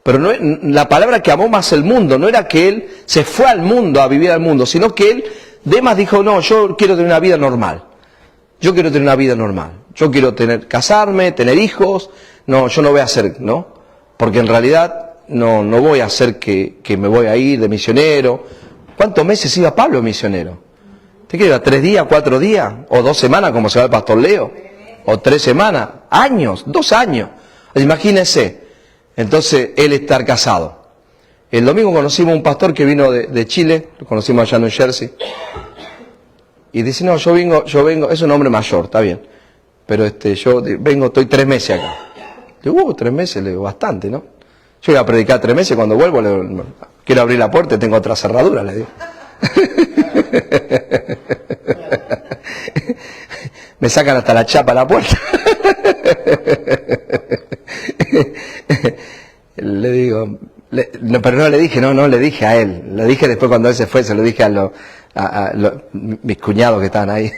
A: Pero no, la palabra que amó más el mundo no era que él se fue al mundo a vivir al mundo, sino que él, Demas dijo, no, yo quiero tener una vida normal. Yo quiero tener una vida normal. Yo quiero casarme, tener hijos. No, yo no voy a hacer, ¿no? Porque en realidad no voy a hacer que me voy a ir de misionero. ¿Cuántos meses iba Pablo misionero? ¿Te queda 3 días, 4 días? ¿O 2 semanas como se va el pastor Leo? ¿O 3 semanas? ¿Años? 2 años. Imagínense. Entonces, él estar casado. El domingo conocimos un pastor que vino de Chile, lo conocimos allá en New Jersey. Y dice, no, yo vengo, es un hombre mayor, está bien. Pero yo vengo, estoy 3 meses acá. Digo, 3 meses, le digo, bastante, ¿no? Yo iba a predicar 3 meses, cuando vuelvo, le digo, quiero abrir la puerta y tengo otra cerradura, le digo. Me sacan hasta la chapa a la puerta. Le digo, pero no le dije, no le dije a él. Le dije después cuando él se fue, se lo dije a mis cuñados que estaban ahí.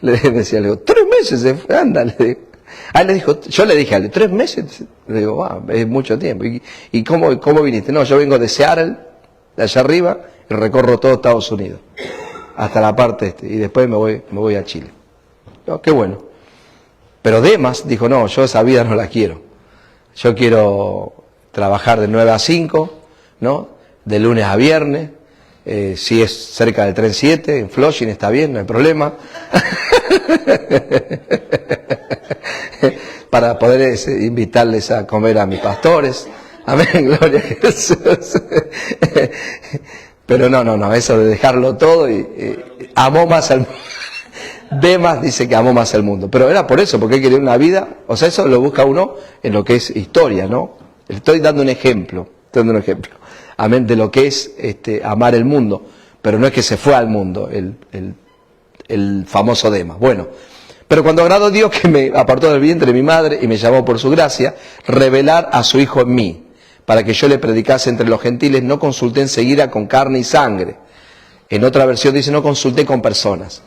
A: Le decía, 3 meses se fue, anda, le digo. A él le dijo, yo le dije a él, 3 meses. Le digo, es mucho tiempo. ¿Y cómo viniste? No, yo vengo de Seattle, de allá arriba, y recorro todo Estados Unidos, hasta la parte y después me voy a Chile. No, qué bueno. Pero Demas dijo, no, yo esa vida no la quiero. Yo quiero trabajar de 9 a 5, ¿no? De lunes a viernes. Si es cerca del tren 7, en Flushing está bien, no hay problema. Para poder invitarles a comer a mis pastores. Amén, gloria a Jesús. Pero no, eso de dejarlo todo y amó más al mundo. Demas dice que amó más el mundo, pero era por eso, porque él quería una vida, o sea, eso lo busca uno en lo que es historia, ¿no? Estoy dando un ejemplo, amén, de lo que es amar el mundo, pero no es que se fue al mundo, el famoso Demas. Bueno, pero cuando agradó a Dios que me apartó del vientre de mi madre y me llamó por su gracia, revelar a su Hijo en mí, para que yo le predicase entre los gentiles, no consulté enseguida con carne y sangre. En otra versión dice, no consulté con personas.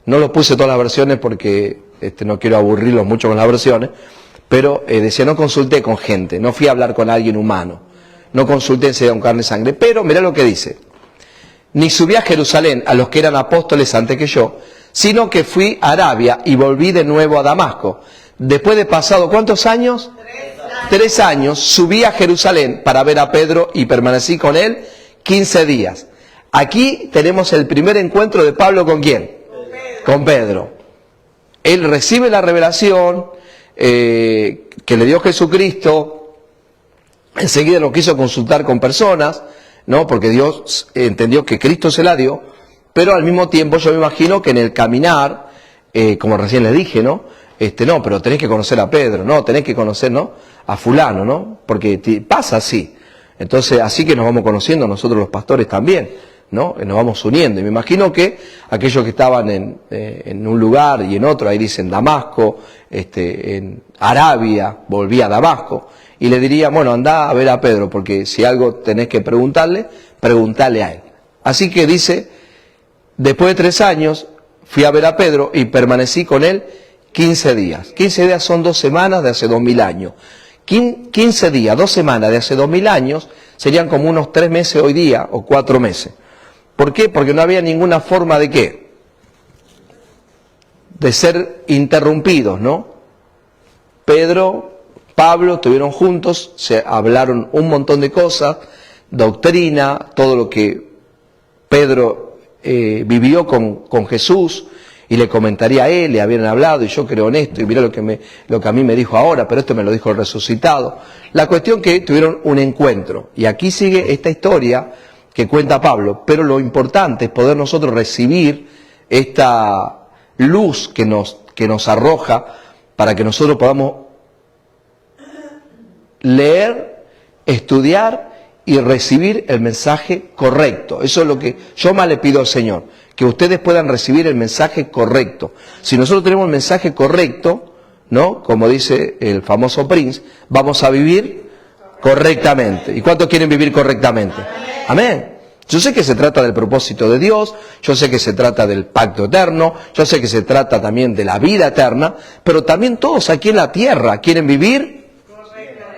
A: No lo puse todas las versiones porque no quiero aburrirlos mucho con las versiones, pero decía, no consulté con gente, no fui a hablar con alguien humano, no consulté enseguida con carne y sangre, pero mirá lo que dice, ni subí a Jerusalén a los que eran apóstoles antes que yo, sino que fui a Arabia y volví de nuevo a Damasco. Después de pasado, ¿cuántos años? 3 años, subí a Jerusalén para ver a Pedro y permanecí con él 15 días. Aquí tenemos el primer encuentro de Pablo ¿con quién? Con Pedro. Él recibe la revelación que le dio Jesucristo, enseguida lo quiso consultar con personas, ¿no? Porque Dios entendió que Cristo se la dio, pero al mismo tiempo yo me imagino que en el caminar, como recién les dije, ¿no? No, pero tenés que conocer a Pedro, no, tenés que conocer, ¿no? A fulano, ¿no? Porque pasa así. Entonces, así que nos vamos conociendo nosotros los pastores también, ¿no? Nos vamos uniendo. Y me imagino que aquellos que estaban en un lugar y en otro, ahí dicen Damasco, en Arabia, volví a Damasco, y le diría, bueno, andá a ver a Pedro, porque si algo tenés que preguntarle, preguntale a él. Así que dice, después de 3 años, fui a ver a Pedro y permanecí con él 15 días. 15 días son 2 semanas de hace 2000 años. 15 días, 2 semanas de hace 2000 años, serían como unos 3 meses hoy día, o 4 meses. ¿Por qué? Porque no había ninguna forma de ¿qué? De ser interrumpidos, ¿no? Pablo estuvieron juntos, se hablaron un montón de cosas, doctrina, todo lo que Pedro vivió con Jesús, y le comentaría a él, le habían hablado, y yo creo en esto, y mirá lo que a mí me dijo ahora, pero esto me lo dijo el resucitado. La cuestión que tuvieron un encuentro, y aquí sigue esta historia que cuenta Pablo, pero lo importante es poder nosotros recibir esta luz que nos arroja para que nosotros podamos leer estudiar y recibir el mensaje correcto. Eso es lo que yo más le pido al Señor, que ustedes puedan recibir el mensaje correcto. Si nosotros tenemos el mensaje correcto, ¿no? Como dice el famoso Prince, vamos a vivir correctamente. ¿Y cuántos quieren vivir correctamente? Amén. Yo sé que se trata del propósito de Dios, yo sé que se trata del pacto eterno, yo sé que se trata también de la vida eterna, pero también todos aquí en la tierra quieren vivir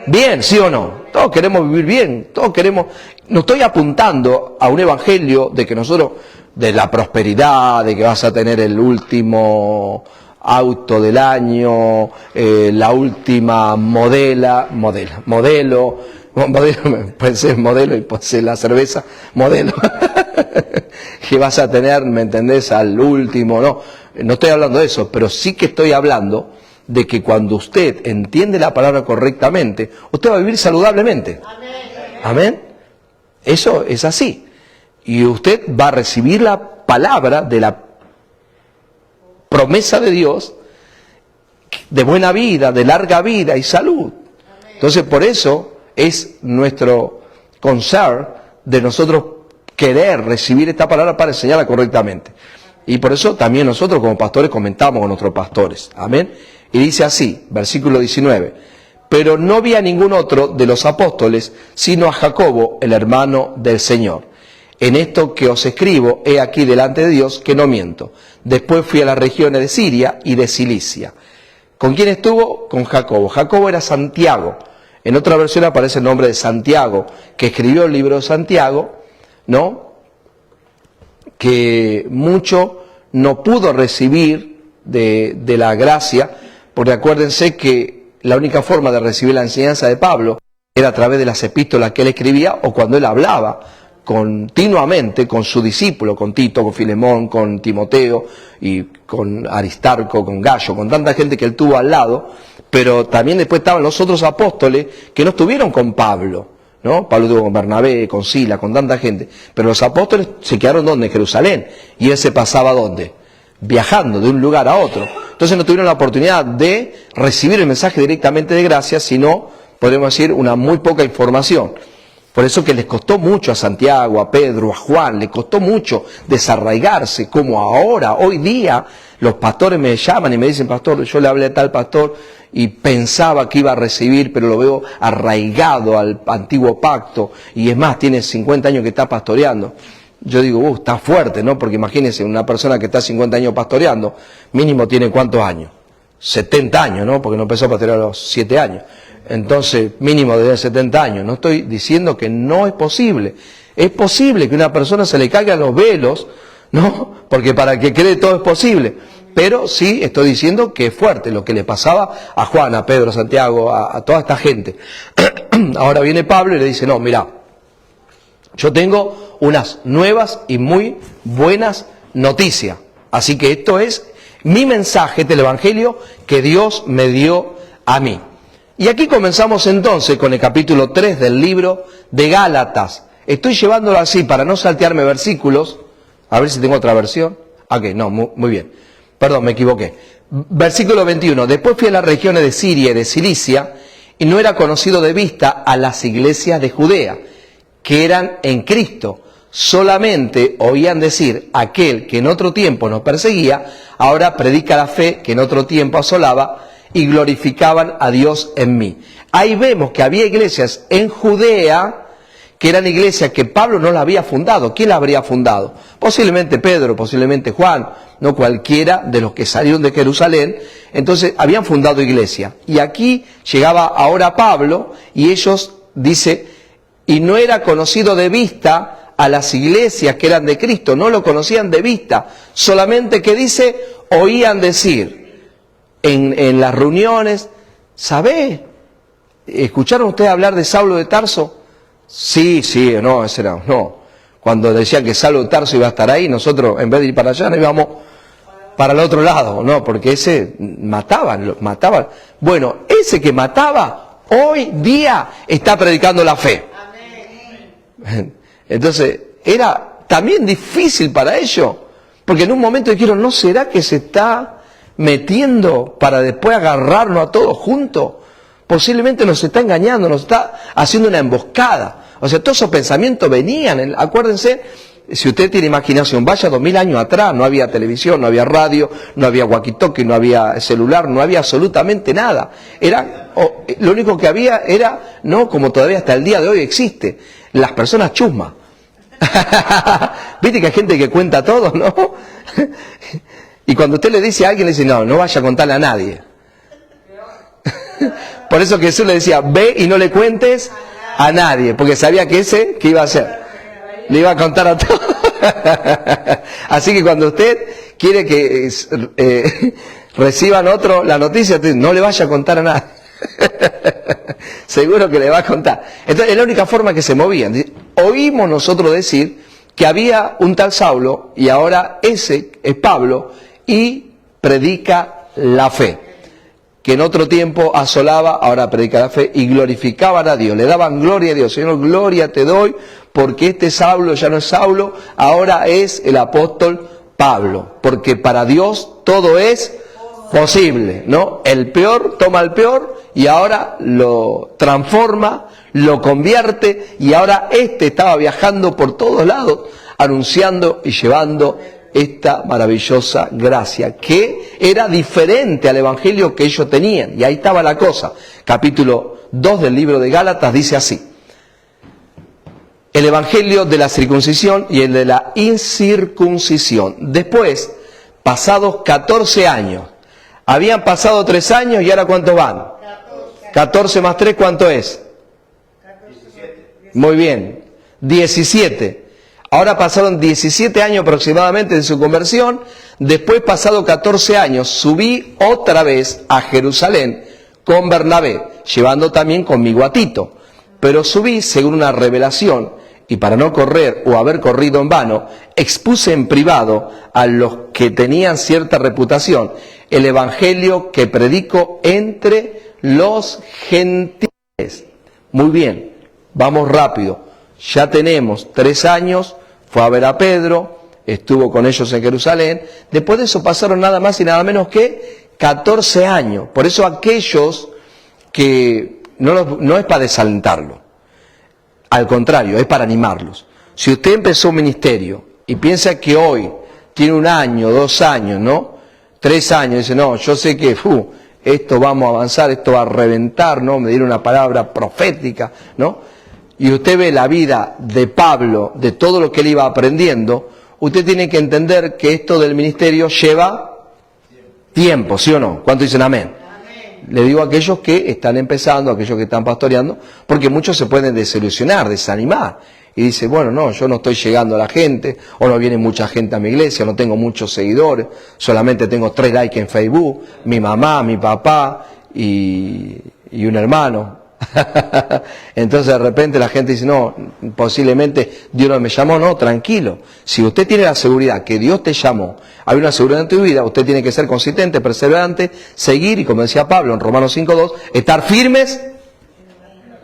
A: bien, ¿sí o no? Todos queremos vivir bien, todos queremos... No estoy apuntando a un evangelio de que nosotros, de la prosperidad, de que vas a tener el último auto del año, la última modelo, puede ser modelo y puede ser la cerveza, modelo, que vas a tener, ¿me entendés?, al último, no estoy hablando de eso, pero sí que estoy hablando de que cuando usted entiende la palabra correctamente, usted va a vivir saludablemente. Amén. Amén. Eso es así. Y usted va a recibir la palabra de la promesa de Dios, de buena vida, de larga vida y salud. Entonces, por eso es nuestro concern de nosotros querer recibir esta palabra para enseñarla correctamente. Y por eso también nosotros como pastores comentamos con nuestros pastores. Amén. Y dice así, versículo 19, pero no vi a ningún otro de los apóstoles, sino a Jacobo, el hermano del Señor. En esto que os escribo, he aquí delante de Dios que no miento. Después fui a las regiones de Siria y de Cilicia. ¿Con quién estuvo? Con Jacobo. Jacobo era Santiago. En otra versión aparece el nombre de Santiago, que escribió el libro de Santiago, ¿no? Que mucho no pudo recibir de la gracia, porque acuérdense que la única forma de recibir la enseñanza de Pablo era a través de las epístolas que él escribía o cuando él hablaba continuamente con su discípulo, con Tito, con Filemón, con Timoteo y con Aristarco, con Gallo, con tanta gente que él tuvo al lado, pero también después estaban los otros apóstoles que no estuvieron con Pablo, ¿no? Pablo estuvo con Bernabé, con Sila, con tanta gente, pero los apóstoles se quedaron ¿dónde? En Jerusalén, y él se pasaba ¿dónde? Viajando de un lugar a otro. Entonces no tuvieron la oportunidad de recibir el mensaje directamente de gracia, sino, podemos decir, una muy poca información. Por eso que les costó mucho a Santiago, a Pedro, a Juan, les costó mucho desarraigarse, como ahora, hoy día, los pastores me llaman y me dicen, pastor, yo le hablé a tal pastor y pensaba que iba a recibir, pero lo veo arraigado al antiguo pacto, y es más, tiene 50 años que está pastoreando. Yo digo, está fuerte, ¿no? Porque imagínense, una persona que está 50 años pastoreando, mínimo tiene ¿cuántos años? 70 años, ¿no? Porque no empezó a pastorear a los 7 años. Entonces, mínimo desde 70 años. No estoy diciendo que no es posible. Es posible que a una persona se le caigan los velos, ¿no? Porque para el que cree todo es posible. Pero sí estoy diciendo que es fuerte lo que le pasaba a Juan, a Pedro, a Santiago, a toda esta gente. Ahora viene Pablo y le dice, no, mira, yo tengo unas nuevas y muy buenas noticias. Así que esto es mi mensaje del Evangelio que Dios me dio a mí. Y aquí comenzamos entonces con el capítulo 3 del libro de Gálatas. Estoy llevándolo así para no saltearme versículos. A ver si tengo otra versión. Ok, no, muy bien. Perdón, me equivoqué. Versículo 21. Después fui a las regiones de Siria y de Cilicia y no era conocido de vista a las iglesias de Judea, que eran en Cristo. Solamente oían decir, aquel que en otro tiempo nos perseguía, ahora predica la fe que en otro tiempo asolaba, y glorificaban a Dios en mí. Ahí vemos que había iglesias en Judea, que eran iglesias que Pablo no la había fundado. ¿Quién la habría fundado? Posiblemente Pedro, posiblemente Juan, no cualquiera de los que salieron de Jerusalén. Entonces habían fundado iglesia. Y aquí llegaba ahora Pablo, y ellos, dice, y no era conocido de vista a las iglesias que eran de Cristo, no lo conocían de vista, solamente que dice, oían decir en las reuniones, ¿sabe? ¿Escucharon ustedes hablar de Saulo de Tarso? Sí, no, ese era, no. Cuando decían que Saulo de Tarso iba a estar ahí, nosotros en vez de ir para allá, nos íbamos para el otro lado, no, porque ese mataban. Bueno, ese que mataba, hoy día está predicando la fe. Amén. Entonces, era también difícil para ellos, porque en un momento dijeron, ¿no será que se está metiendo para después agarrarnos a todos juntos? posiblemente nos está engañando, nos está haciendo una emboscada. O sea, todos esos pensamientos venían, acuérdense, si usted tiene imaginación, vaya 2000 años atrás, no había televisión, no había radio, no había walkie-talkie, no había celular, no había absolutamente nada. Lo único que había era, no como todavía hasta el día de hoy existe, las personas chusmas. Viste que hay gente que cuenta todo, ¿no? Y cuando usted le dice a alguien, le dice, no vaya a contarle a nadie. Por eso Jesús le decía, ve y no le cuentes a nadie, porque sabía que ¿qué iba a hacer? Le iba a contar a todos. Así que cuando usted quiere que reciban la noticia, no le vaya a contar a nadie. Seguro que le va a contar. Entonces es la única forma que se movían. Oímos nosotros decir que había un tal Saulo y ahora ese es Pablo y predica la fe, que en otro tiempo asolaba, ahora predica la fe y glorificaban a Dios, le daban gloria a Dios. Señor, gloria te doy porque este Saulo ya no es Saulo, ahora es el apóstol Pablo, porque para Dios todo es posible, ¿no? El peor toma el peor y ahora lo transforma, lo convierte, y ahora estaba viajando por todos lados anunciando y llevando esta maravillosa gracia, que era diferente al evangelio que ellos tenían. Y ahí estaba la cosa. Capítulo 2 del libro de Gálatas dice así: el evangelio de la circuncisión y el de la incircuncisión. Después, pasados 14 años, habían pasado 3 años y ahora ¿cuántos van? 14 más 3, ¿cuánto es? 17. Muy bien, 17. Ahora pasaron 17 años aproximadamente de su conversión. Después, pasado 14 años, subí otra vez a Jerusalén con Bernabé, llevando también conmigo a Tito. Pero subí según una revelación, y para no correr o haber corrido en vano, expuse en privado a los que tenían cierta reputación el evangelio que predico entre los gentiles. Muy bien, vamos rápido. Ya tenemos 3 años, fue a ver a Pedro, estuvo con ellos en Jerusalén. Después de eso pasaron nada más y nada menos que 14 años. Por eso aquellos que no es para desalentarlo, al contrario, es para animarlos. Si usted empezó un ministerio y piensa que hoy tiene 1 año, 2 años, ¿no? 3 años, dice, no, yo sé que esto vamos a avanzar, esto va a reventar, ¿no? Me dieron una palabra profética, ¿no? Y usted ve la vida de Pablo, de todo lo que él iba aprendiendo, usted tiene que entender que esto del ministerio lleva tiempo, ¿sí o no? ¿Cuántos dicen amén? Le digo a aquellos que están empezando, a aquellos que están pastoreando, porque muchos se pueden desilusionar, desanimar. Y dice, bueno, no, yo no estoy llegando a la gente, o no viene mucha gente a mi iglesia, no tengo muchos seguidores, solamente tengo 3 likes en Facebook, mi mamá, mi papá y un hermano. Entonces de repente la gente dice, no, posiblemente Dios no me llamó. No, tranquilo. Si usted tiene la seguridad que Dios te llamó, hay una seguridad en tu vida, usted tiene que ser consistente, perseverante, seguir, y como decía Pablo en Romanos 5:2, estar firmes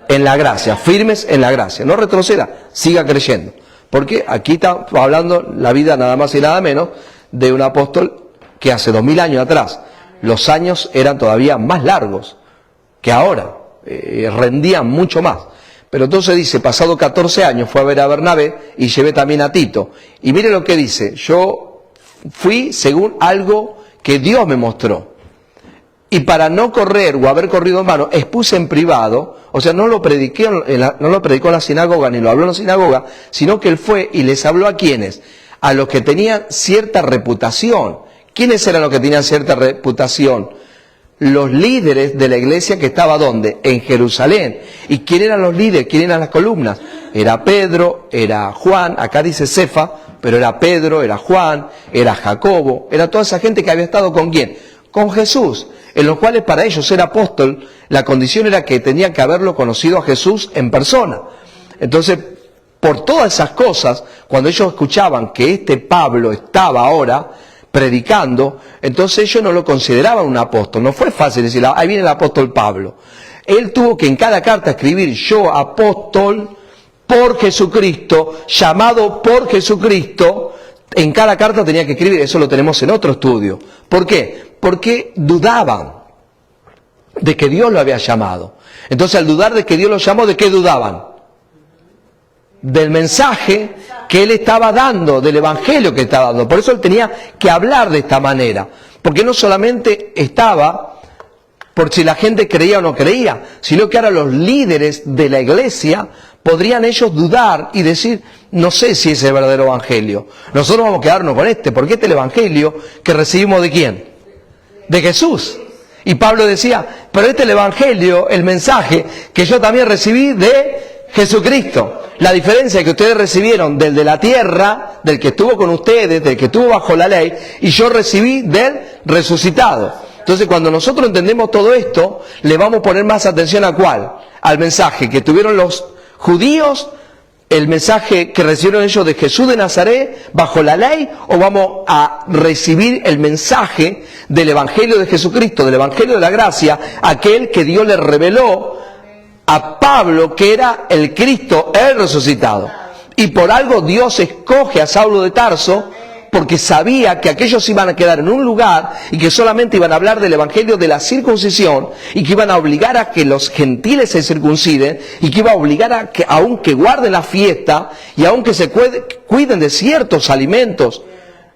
A: en la gracia, firmes en la gracia. No retroceda, siga creyendo. Porque aquí está hablando la vida nada más y nada menos de un apóstol que hace 2000 años atrás, los años eran todavía más largos que ahora. Rendían mucho más. Pero entonces dice, pasado 14 años fue a ver a Bernabé y llevé también a Tito. Y mire lo que dice, yo fui según algo que Dios me mostró. Y para no correr o haber corrido en vano, expuse en privado, o sea, no lo predicó en la sinagoga, ni lo habló en la sinagoga, sino que él fue y les habló a quienes, a los que tenían cierta reputación. ¿Quiénes eran los que tenían cierta reputación? Los líderes de la iglesia que estaba ¿dónde? En Jerusalén. ¿Y quién eran los líderes? ¿Quién eran las columnas? Era Pedro, era Juan, acá dice Cefa, pero era Pedro, era Juan, era Jacobo, era toda esa gente que había estado ¿con quién? Con Jesús, en los cuales para ellos ser apóstol, la condición era que tenían que haberlo conocido a Jesús en persona. Entonces, por todas esas cosas, cuando ellos escuchaban que este Pablo estaba ahora predicando, entonces ellos no lo consideraban un apóstol. No fue fácil decir, ahí viene el apóstol Pablo. Él tuvo que en cada carta escribir, yo apóstol por Jesucristo, llamado por Jesucristo. En cada carta tenía que escribir, eso lo tenemos en otro estudio. ¿Por qué? Porque dudaban. de que Dios lo había llamado. Entonces, al dudar de que Dios lo llamó, ¿de qué dudaban? Del mensaje que él estaba dando, del evangelio que estaba dando. Por eso él tenía que hablar de esta manera. Porque no solamente estaba por si la gente creía o no creía, sino que ahora los líderes de la iglesia podrían ellos dudar y decir, no sé si es el verdadero evangelio. Nosotros vamos a quedarnos con este, porque este es el evangelio que recibimos ¿de quién? De Jesús. Y Pablo decía, pero este es el evangelio, el mensaje que yo también recibí de Jesucristo. La diferencia es que ustedes recibieron del de la tierra, del que estuvo con ustedes, del que estuvo bajo la ley, y yo recibí del resucitado. Entonces, cuando nosotros entendemos todo esto, le vamos a poner más atención a ¿cuál? Al mensaje que tuvieron los judíos, el mensaje que recibieron ellos de Jesús de Nazaret bajo la ley, o vamos a recibir el mensaje del evangelio de Jesucristo, del evangelio de la gracia, aquel que Dios le reveló a Pablo, que era el Cristo, el resucitado. Y por algo Dios escoge a Saulo de Tarso, porque sabía que aquellos iban a quedar en un lugar y que solamente iban a hablar del evangelio de la circuncisión, y que iban a obligar a que los gentiles se circunciden, y que iba a obligar a que aunque guarden la fiesta y aunque se cuiden de ciertos alimentos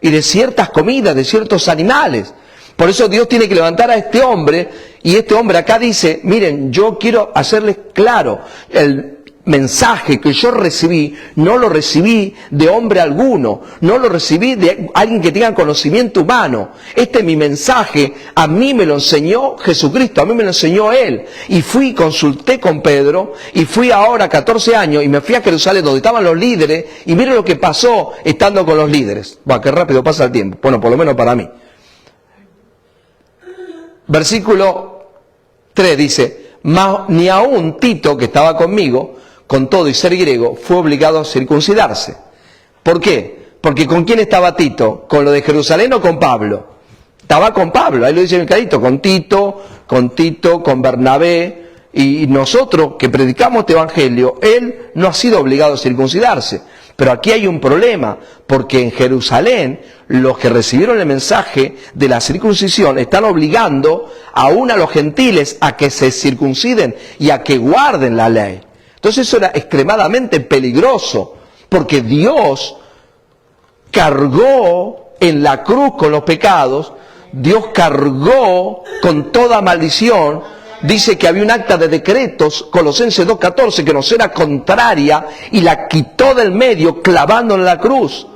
A: y de ciertas comidas, de ciertos animales. Por eso Dios tiene que levantar a este hombre, y este hombre acá dice, miren, yo quiero hacerles claro, el mensaje que yo recibí, no lo recibí de hombre alguno, no lo recibí de alguien que tenga conocimiento humano. Este es mi mensaje, a mí me lo enseñó Jesucristo, a mí me lo enseñó Él. Y fui, consulté con Pedro, y fui ahora 14 años, y me fui a Jerusalén donde estaban los líderes, y miren lo que pasó estando con los líderes. Buah, qué rápido pasa el tiempo, bueno, por lo menos para mí. Versículo 3 dice, mas ni aun Tito, que estaba conmigo, con todo y ser griego, fue obligado a circuncidarse. ¿Por qué? Porque ¿con quién estaba Tito? ¿Con lo de Jerusalén o con Pablo? Estaba con Pablo, ahí lo dice el clarito, con Tito, con Bernabé, y nosotros que predicamos este evangelio, él no ha sido obligado a circuncidarse. Pero aquí hay un problema, porque en Jerusalén los que recibieron el mensaje de la circuncisión están obligando aún a los gentiles a que se circunciden y a que guarden la ley. Entonces eso era extremadamente peligroso, porque Dios cargó en la cruz con los pecados, Dios cargó con toda maldición. Dice que había un acta de decretos, Colosenses 2:14, que nos era contraria y la quitó del medio clavándola en la cruz.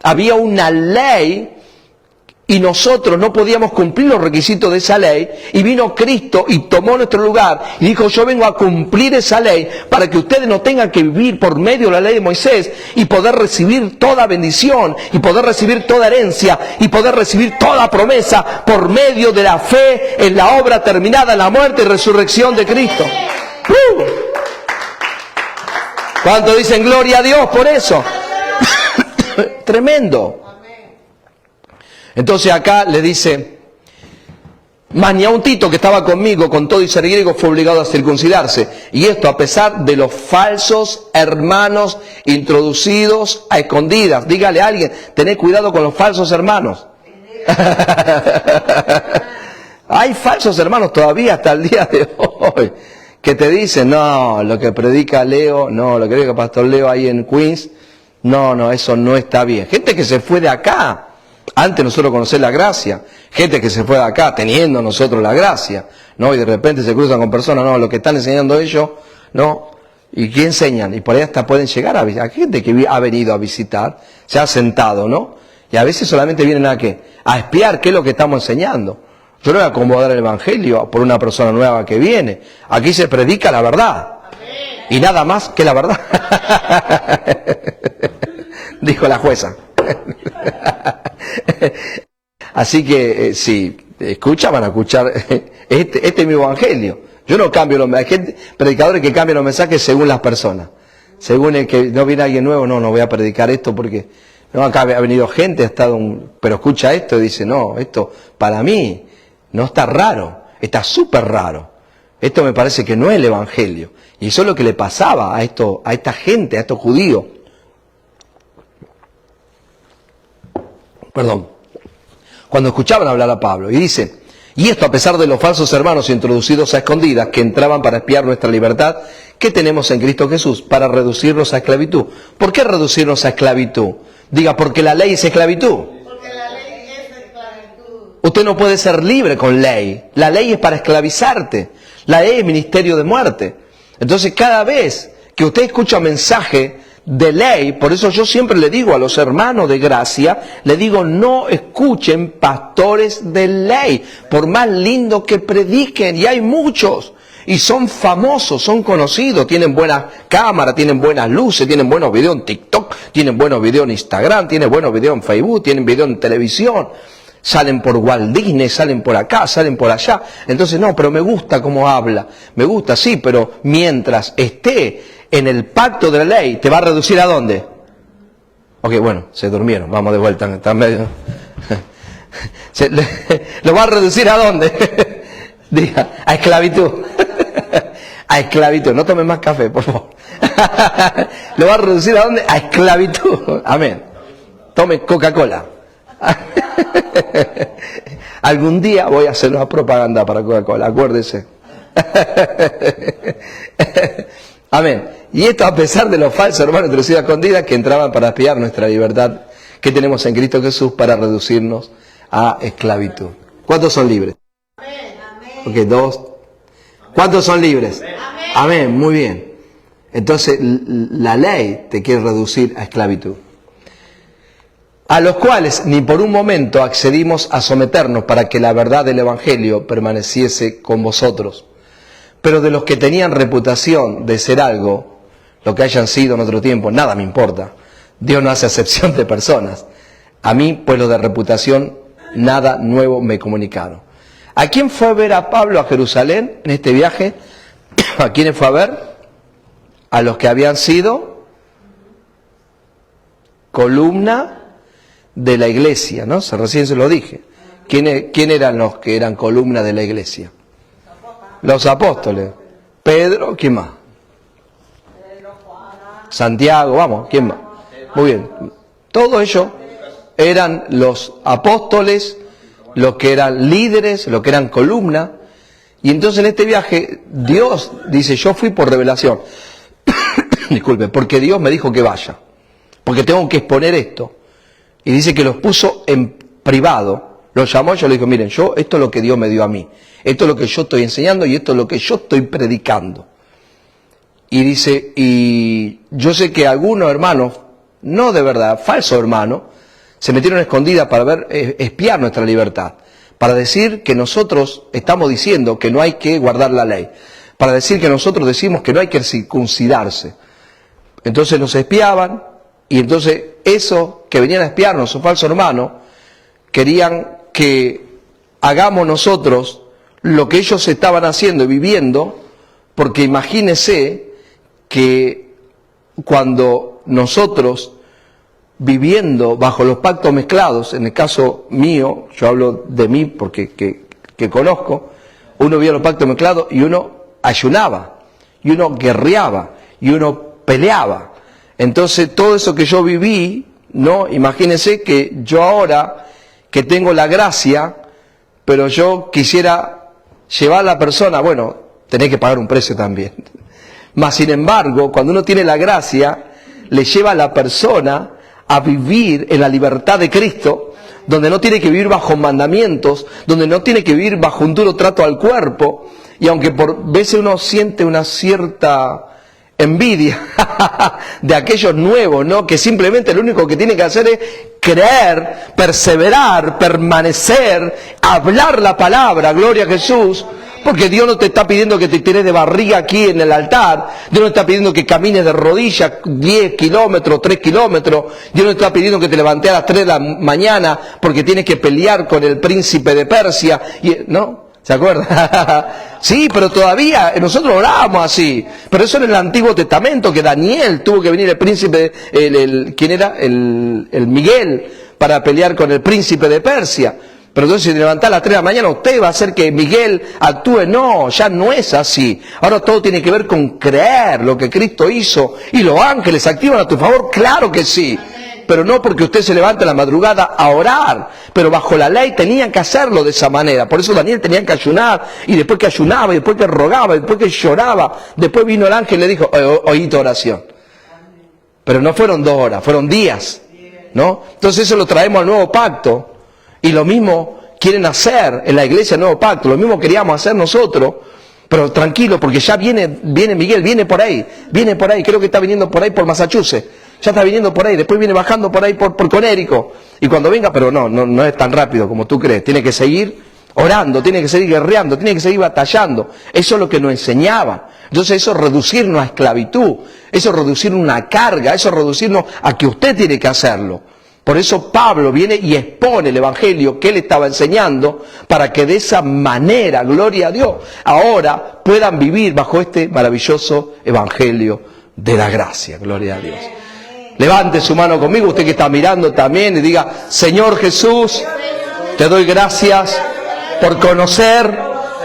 A: Había una ley y nosotros no podíamos cumplir los requisitos de esa ley, y vino Cristo y tomó nuestro lugar y dijo, yo vengo a cumplir esa ley para que ustedes no tengan que vivir por medio de la ley de Moisés y poder recibir toda bendición y poder recibir toda herencia y poder recibir toda promesa por medio de la fe en la obra terminada, en la muerte y resurrección de Cristo. ¿Cuánto dicen gloria a Dios por eso? Tremendo. Entonces acá le dice, mas ni aun Tito, que estaba conmigo con todo y ser griego, fue obligado a circuncidarse. Y esto a pesar de los falsos hermanos introducidos a escondidas. Dígale a alguien, tened cuidado con los falsos hermanos. Hay falsos hermanos todavía hasta el día de hoy, que te dicen, no, lo que predica Leo, no, lo que predica Pastor Leo ahí en Queens, no, eso no está bien. Gente que se fue de acá, antes nosotros conocer la gracia, gente que se fue de acá teniendo nosotros la gracia, ¿no? Y de repente se cruzan con personas, no, lo que están enseñando ellos, ¿no? ¿Y qué enseñan? Y por ahí hasta pueden llegar a visitar. Hay gente que ha venido a visitar, se ha sentado, ¿no? Y a veces solamente vienen a ¿qué? A espiar qué es lo que estamos enseñando. Yo no voy a acomodar el evangelio por una persona nueva que viene. Aquí se predica la verdad. Y nada más que la verdad. Dijo la jueza. Así que si escuchan, van a escuchar este es mi evangelio. Yo no cambio los mensajes. Hay predicadores que cambian los mensajes según las personas. Según el que no viene alguien nuevo, no voy a predicar esto porque no, acá ha venido gente, ha estado pero escucha esto y dice, no, esto para mí no está raro, está súper raro. Esto me parece que no es el evangelio. Y eso es lo que le pasaba a esta gente, a estos judíos. Perdón, cuando escuchaban hablar a Pablo, y dice, Y esto a pesar de los falsos hermanos introducidos a escondidas que entraban para espiar nuestra libertad, que tenemos en Cristo Jesús, para reducirnos a esclavitud. ¿Por qué reducirnos a esclavitud? Diga, porque la ley es esclavitud.
B: Porque la ley es esclavitud.
A: Usted no puede ser libre con ley. La ley es para esclavizarte. La ley es ministerio de muerte. Entonces cada vez que usted escucha un mensaje de ley, por eso yo siempre le digo a los hermanos de gracia, le digo, no escuchen pastores de ley, por más lindo que prediquen, y hay muchos, y son famosos, son conocidos, tienen buenas cámaras, tienen buenas luces, tienen buenos videos en TikTok, tienen buenos videos en Instagram, tienen buenos videos en Facebook, tienen videos en televisión, salen por Walt Disney, salen por acá, salen por allá. Entonces, no, pero me gusta cómo habla, me gusta, sí, pero mientras esté en el pacto de la ley, ¿te va a reducir a dónde? Ok, bueno, se durmieron, vamos de vuelta, están medio... ¿Lo va a reducir a dónde? Diga, a esclavitud. A esclavitud, no tome más café, por favor. ¿Lo va a reducir a dónde? A esclavitud. Amén. Tome Coca-Cola. Algún día voy a hacer una propaganda para Coca-Cola, acuérdese. Amén. Y esto a pesar de los falsos hermanos introducidos a escondidas que entraban para espiar nuestra libertad que tenemos en Cristo Jesús para reducirnos a esclavitud. ¿Cuántos son libres?
B: Amén.
A: Ok, 2. ¿Cuántos son libres?
B: Amén.
A: Amén, muy bien. Entonces la ley te quiere reducir a esclavitud. A los cuales ni por un momento accedimos a someternos para que la verdad del Evangelio permaneciese con vosotros. Pero de los que tenían reputación de ser algo, lo que hayan sido en otro tiempo, nada me importa. Dios no hace acepción de personas. A mí, pues lo de reputación, nada nuevo me comunicaron. ¿A quién fue a ver a Pablo a Jerusalén en este viaje? ¿A quiénes fue a ver? A los que habían sido columna de la iglesia, ¿no? Recién se lo dije. ¿Quién eran los que eran columna de la iglesia? Los apóstoles. Pedro, ¿quién más? Santiago, vamos, ¿quién más? Muy bien. Todos ellos eran los apóstoles, los que eran líderes, los que eran columna. Y entonces en este viaje Dios dice, yo fui por revelación. Disculpe, porque Dios me dijo que vaya. Porque tengo que exponer esto. Y dice que los puso en privado. Los llamó y yo le dijo, miren, esto es lo que Dios me dio a mí. Esto es lo que yo estoy enseñando y esto es lo que yo estoy predicando. Y dice, y yo sé que algunos hermanos, no de verdad, falsos hermanos, se metieron escondidas para ver, espiar nuestra libertad. Para decir que nosotros estamos diciendo que no hay que guardar la ley. Para decir que nosotros decimos que no hay que circuncidarse. Entonces nos espiaban y entonces esos que venían a espiarnos, esos falsos hermanos, querían que hagamos nosotros lo que ellos estaban haciendo y viviendo, porque imagínense que cuando nosotros, viviendo bajo los pactos mezclados, en el caso mío, yo hablo de mí porque que conozco, uno vivía los pactos mezclados y uno ayunaba, y uno guerreaba, y uno peleaba. Entonces todo eso que yo viví, ¿no? Imagínense que yo ahora, que tengo la gracia, pero yo quisiera llevar a la persona, bueno, tenés que pagar un precio también. Mas sin embargo, cuando uno tiene la gracia, le lleva a la persona a vivir en la libertad de Cristo, donde no tiene que vivir bajo mandamientos, donde no tiene que vivir bajo un duro trato al cuerpo, y aunque por veces uno siente una cierta envidia de aquellos nuevos, ¿no? Que simplemente lo único que tiene que hacer es creer, perseverar, permanecer, hablar la palabra, gloria a Jesús, porque Dios no te está pidiendo que te tires de barriga aquí en el altar, Dios no está pidiendo que camines de rodillas 10 kilómetros, 3 kilómetros, Dios no está pidiendo que te levantes a las 3 de la mañana porque tienes que pelear con el príncipe de Persia, ¿no? ¿Se acuerda? Sí, pero todavía nosotros orábamos así. Pero eso en el Antiguo Testamento, que Daniel tuvo que venir el príncipe, ¿quién era? El Miguel, para pelear con el príncipe de Persia. Pero entonces si levantás a las 3 de la mañana, usted va a hacer que Miguel actúe. No, ya no es así. Ahora todo tiene que ver con creer lo que Cristo hizo. ¿Y los ángeles activan a tu favor? Claro que sí. pero no porque usted se levante a la madrugada a orar, pero bajo la ley tenían que hacerlo de esa manera. Por eso Daniel tenía que ayunar, y después que ayunaba, y después que rogaba, y después que lloraba, después vino el ángel y le dijo, oí tu oración. Pero no fueron 2 horas, fueron días, ¿no? Entonces eso lo traemos al nuevo pacto, y lo mismo quieren hacer en la iglesia del nuevo pacto, lo mismo queríamos hacer nosotros. Pero tranquilo, porque ya viene Miguel, viene por ahí, creo que está viniendo por ahí por Massachusetts, ya está viniendo por ahí, después viene bajando por ahí por Connecticut, y cuando venga, pero no es tan rápido como tú crees, tiene que seguir orando, tiene que seguir guerreando, tiene que seguir batallando, eso es lo que nos enseñaba. Entonces eso es reducirnos a esclavitud, eso es reducirnos a una carga, eso es reducirnos a que usted tiene que hacerlo. Por eso Pablo viene y expone el evangelio que él estaba enseñando para que de esa manera, gloria a Dios, ahora puedan vivir bajo este maravilloso evangelio de la gracia, gloria a Dios. Levante su mano conmigo, usted que está mirando también, y diga, Señor Jesús, te doy gracias por conocer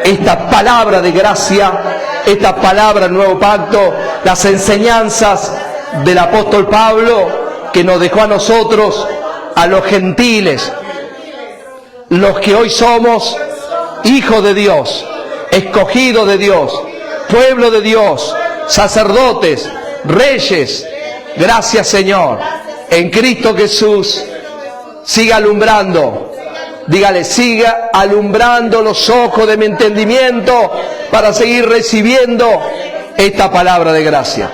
A: esta palabra de gracia, esta palabra del nuevo pacto, las enseñanzas del apóstol Pablo, que nos dejó a nosotros, a los gentiles, los que hoy somos hijos de Dios, escogidos de Dios, pueblo de Dios, sacerdotes, reyes. Gracias, Señor, en Cristo Jesús. Siga alumbrando, dígale, siga alumbrando los ojos de mi entendimiento para seguir recibiendo esta palabra de gracia.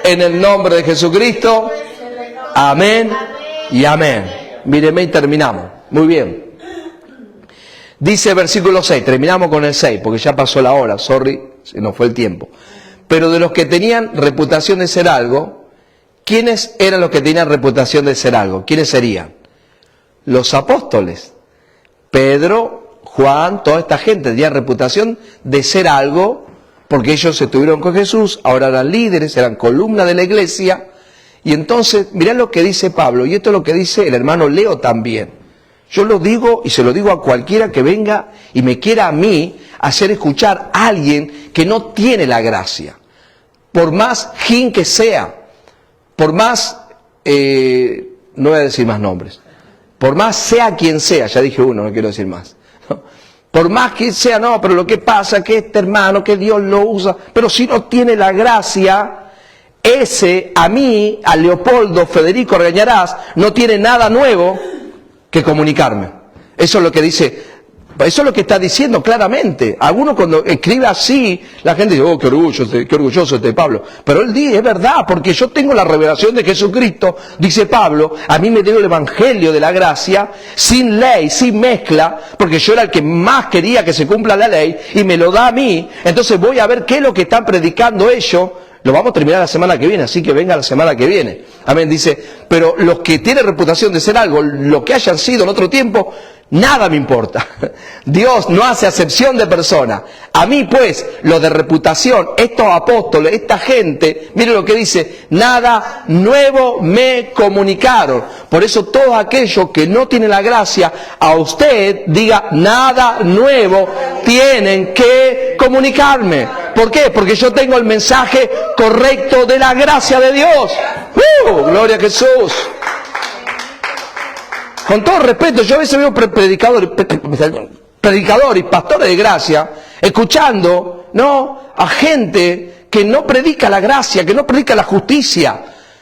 A: En el nombre de Jesucristo. Amén y amén. Míreme y terminamos. Muy bien. Dice versículo 6, terminamos con el 6, porque ya pasó la hora, sorry, se nos fue el tiempo. Pero de los que tenían reputación de ser algo, ¿quiénes eran los que tenían reputación de ser algo? ¿Quiénes serían? Los apóstoles. Pedro, Juan, toda esta gente tenía reputación de ser algo, porque ellos estuvieron con Jesús, ahora eran líderes, eran columna de la iglesia. Y entonces, mirá lo que dice Pablo, y esto es lo que dice el hermano Leo también. Yo lo digo y se lo digo a cualquiera que venga y me quiera a mí hacer escuchar a alguien que no tiene la gracia. Por más jin que sea, por más, no voy a decir más nombres, por más sea quien sea, ya dije uno, no quiero decir más. Por más que sea, no, pero lo que pasa es que este hermano, que Dios lo usa, pero si no tiene la gracia, ese, a mí, a Leopoldo Federico Argañarás, no tiene nada nuevo que comunicarme. Eso es lo que dice, eso es lo que está diciendo claramente. Algunos cuando escribe así, la gente dice, oh, qué orgulloso este Pablo. Pero él dice, es verdad, porque yo tengo la revelación de Jesucristo, dice Pablo, a mí me dio el evangelio de la gracia, sin ley, sin mezcla, porque yo era el que más quería que se cumpla la ley, y me lo da a mí. Entonces voy a ver qué es lo que están predicando ellos. Lo vamos a terminar la semana que viene, así que venga la semana que viene. Amén, dice, pero los que tienen reputación de ser algo, lo que hayan sido en otro tiempo, nada me importa. Dios no hace acepción de persona. A mí pues, lo de reputación, estos apóstoles, esta gente, miren lo que dice, nada nuevo me comunicaron. Por eso todos aquellos que no tienen la gracia, a usted diga, nada nuevo tienen que comunicarme. ¿Por qué? Porque yo tengo el mensaje correcto de la gracia de Dios. ¡Gloria a Jesús! Con todo respeto, yo a veces veo predicadores y pastores de gracia, escuchando, ¿no?, a gente que no predica la gracia, que no predica la justicia.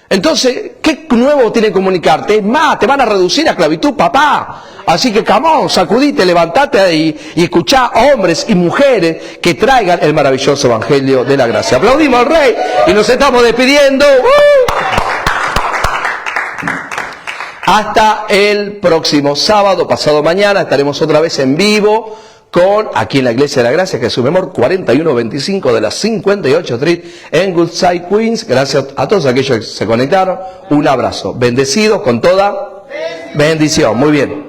A: Entonces, ¿qué nuevo tiene que comunicarte? Es más, te van a reducir a esclavitud, papá. Así que, camón, sacudite, levantate ahí y escuchá a hombres y mujeres que traigan el maravilloso evangelio de la gracia. Aplaudimos al Rey y nos estamos despidiendo. Hasta el próximo sábado, pasado mañana, estaremos otra vez en vivo aquí en la Iglesia de la Gracia, que es su memoria, 4125 de la 58 Street en Woodside, Queens. Gracias a todos aquellos que se conectaron. Un abrazo. Bendecidos con toda bendición. Muy bien.